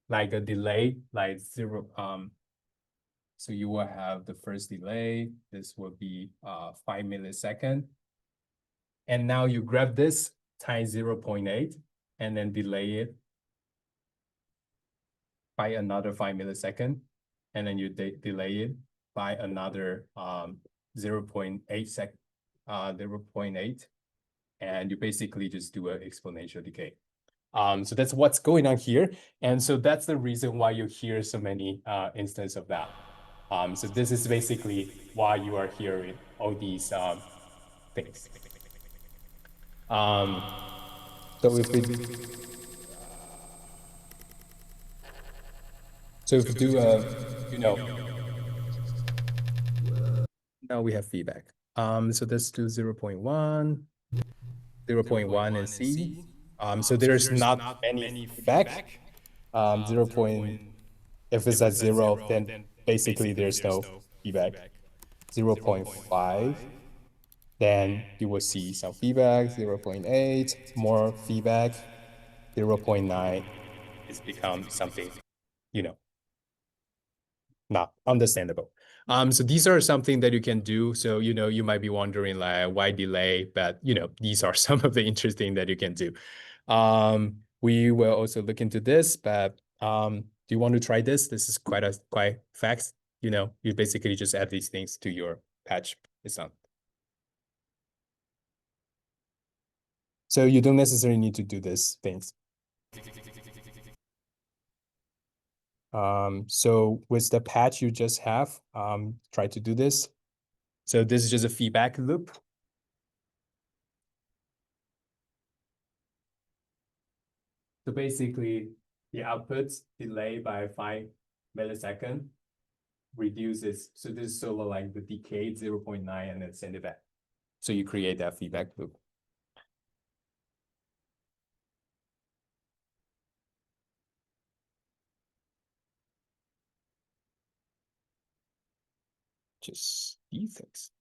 like a delay, like zero. So you will have the first delay. This will be 5 milliseconds. And now you grab this times 0.8 and then delay it by another 5 milliseconds. And then you delay it by another 0.8 0.8. And you basically just do an exponential decay. So that's what's going on here. And so that's the reason why you hear so many instances of that. So this is basically why you are hearing all these things. So if we do you know, now we have feedback. So let's do 0.1, 0.1 and see. So there's not any feedback. 0. If it's at 0, then basically there's no feedback. 0.5. then you will see some feedback, 0.8, more feedback, 0.9. It's become something, you know, not understandable. So these are something that you can do. So, you might be wondering like why delay, but these are some of the interesting that you can do. We will also look into this, but do you want to try this? This is quite fast. You basically just add these things to your patch. It's not. So you don't necessarily need to do these things. So with the patch you just have, try to do this. So this is just a feedback loop. So basically the output delay by 5 milliseconds reduces. So this is sort of like the decay 0.9 and then send it back. So you create that feedback loop. Just these things.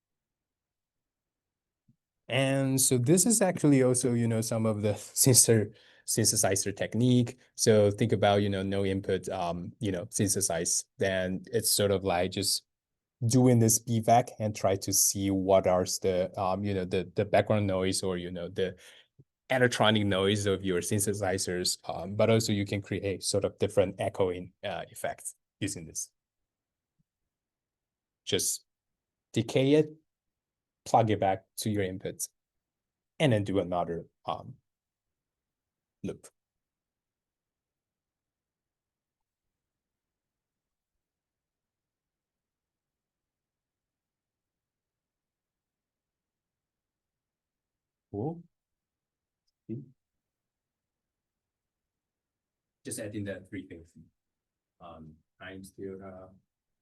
And so this is actually also, some of the synthesizer technique. So think about, no input, synthesize. Then it's sort of like just doing this feedback and try to see what are the, the background noise or, the electronic noise of your synthesizers. But also you can create sort of different echoing effects using this. Just decay it, plug it back to your inputs, and then do another loop. Cool. Just adding that three things. Time delta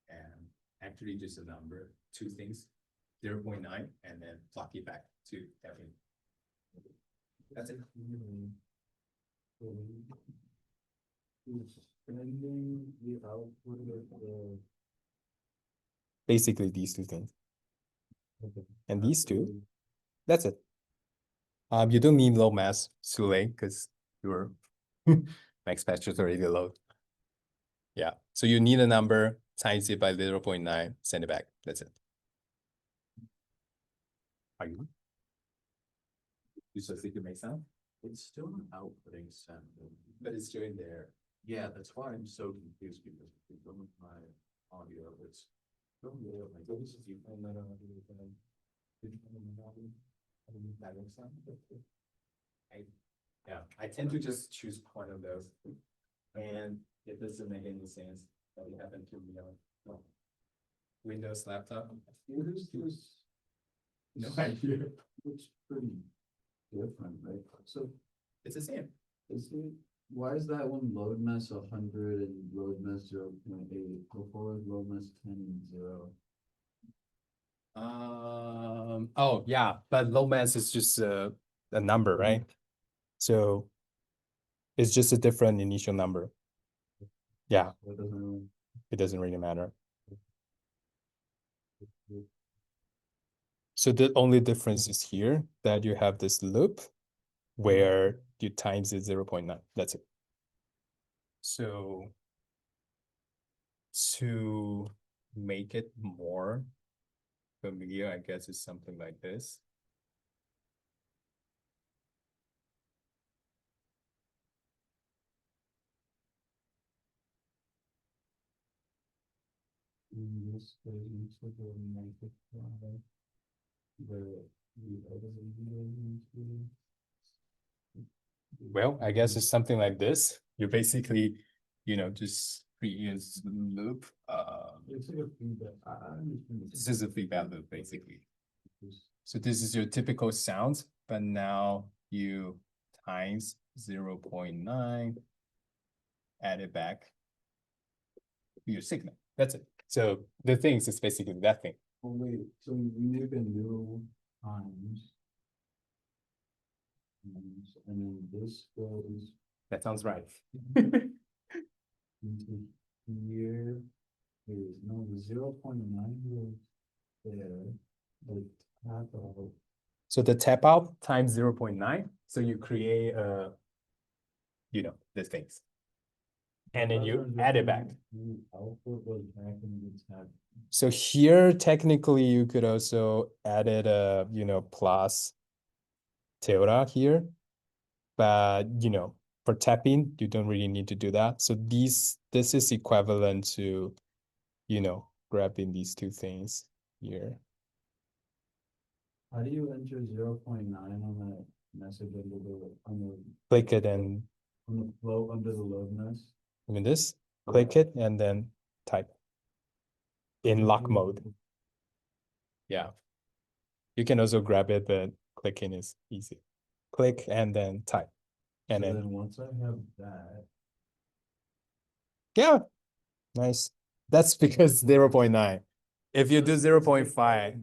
and actually just a number, two things, 0.9, and then plug it back to everything. That's it. Basically these two things. And these two, that's it. You don't need low mass Sule because your max patch is already low. Yeah, so you need a number, times it by 0.9, send it back. That's it. Are you? You still think it makes sense? It's still an outputting sound. But it's still in there. Yeah, that's why I'm so confused because if you go with my audio, it's. Like, If you find that audio, then that makes sense. I tend to just choose one of those, and it doesn't make any sense that it happened to me on Windows laptop. There's No idea. It's pretty different, right? So It's the same. why is that one load mass 100 and load mass 0.8? Before load mass 10 and 0. Oh yeah, but low mass is just a number, right? So it's just a different initial number. Yeah, it doesn't really matter. So the only difference is here that you have this loop where you times it 0.9. That's it. So to make it more familiar, I guess it's something like this. In this case, it's like a negative product. Well, I guess it's something like this. You basically, just create a loop. It's like a feedback. I understand. This is a feedback loop, basically. So this is your typical sound, but now you times 0.9, add it back to your signal. That's it. So the things is basically that thing. Oh, wait, so you make a new times. And then this goes That sounds right. into here. No, the 0.9 goes there. The half of So the tap out times 0.9. So you create the things. And then you add it back. Output was back in the tab. So here, technically, you could also add it plus tilde here. But for tapping, you don't really need to do that. So this is equivalent to, grabbing these two things here. How do you enter 0.9 on that message on the Click it and on the flow under the load mess? this, click it and then type in lock mode. Yeah. You can also grab it, but clicking is easy. Click and then type. And So then once I have that, yeah, nice. That's because 0.9. If you do 0.5,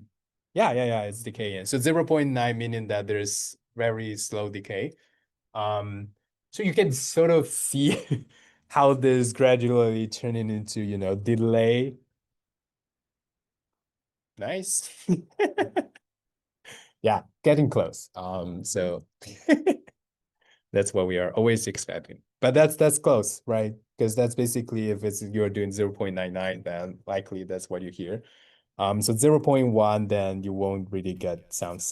yeah, it's decaying. So 0.9 meaning that there's very slow decay. So you can sort of see how this gradually turning into, delay. Nice. Yeah, getting close. So that's what we are always expecting. But that's close, right? Because that's basically if you're doing 0.99, then likely that's what you hear. So 0.1, then you won't really get sound.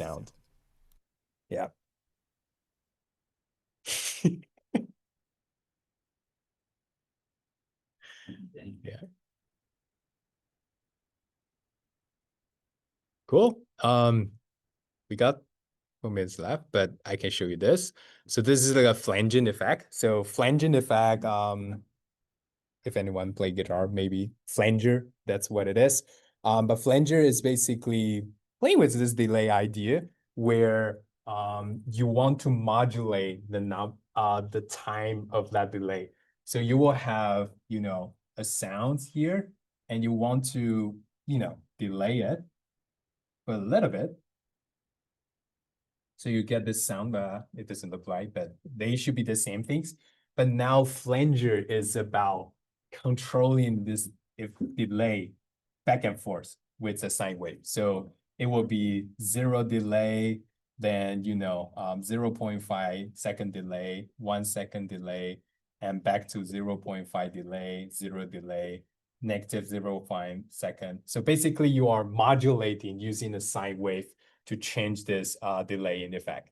Yeah. Yeah. Cool. We got 4 minutes left, but I can show you this. So this is like a flanging effect. So flanging effect, if anyone play guitar, maybe flanger, that's what it is. But flanger is basically playing with this delay idea where you want to modulate the time of that delay. So you will have, a sound here, and you want to, delay it for a little bit. So you get this sound, but it doesn't look like, but they should be the same things. But now flanger is about controlling this delay back and forth with a sine wave. So it will be 0 delay, then 0.5 second delay, 1 second delay, and back to 0.5 delay, 0 delay, negative 0.5 second. So basically you are modulating using a sine wave to change this delay in effect.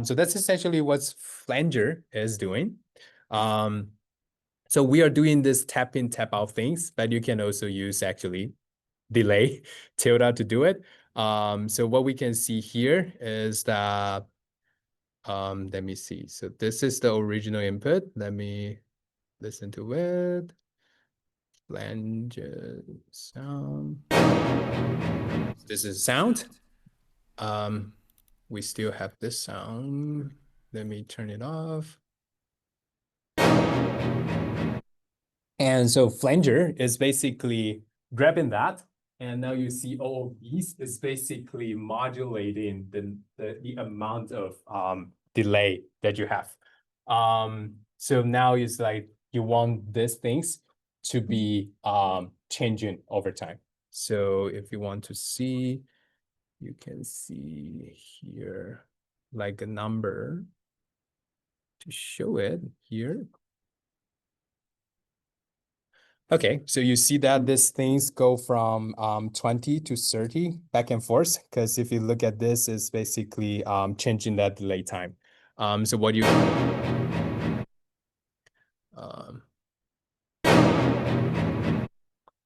So that's essentially what flanger is doing. So we are doing this tap in, tap out things, but you can also use actually delay tilde to do it. So what we can see here is that, let me see. So this is the original input. Let me listen to it. Flange sound. This is sound. We still have this sound. Let me turn it off. And so flanger is basically grabbing that. And now you see all of these is basically modulating the amount of delay that you have. So now it's like you want these things to be changing over time. So if you want to see, you can see here like a number to show it here. Okay, so you see that these things go from 20 to 30 back and forth, because if you look at this, it's basically changing that delay time. So what you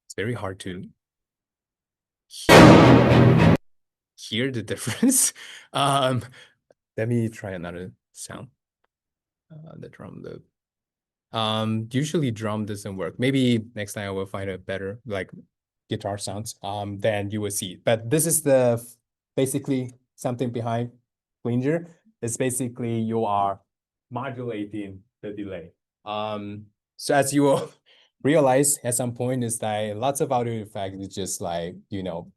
it's very hard to hear the difference. Let me try another sound. The drum loop. Usually drum doesn't work. Maybe next time I will find a better like guitar sounds. Then you will see. But this is the basically something behind flanger. It's basically you are modulating the delay. So as you will realize at some point is that lots of audio effects is just like,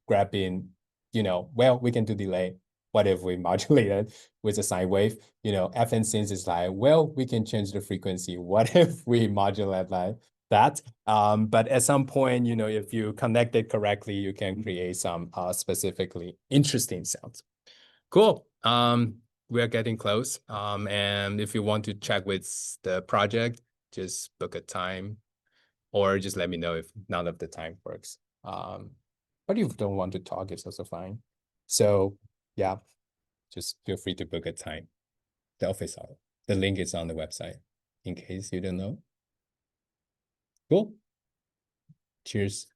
grabbing, well, we can do delay. What if we modulate it with a sine wave? FN synth is like, well, we can change the frequency. What if we modulate like that? But at some point, if you connect it correctly, you can create some specifically interesting sounds. Cool. We are getting close. And if you want to check with the project, just book a time, or just let me know if none of the time works. But if you don't want to talk, it's also fine. So yeah, just feel free to book a time. The office hour. The link is on the website, in case you don't know. Cool. Cheers.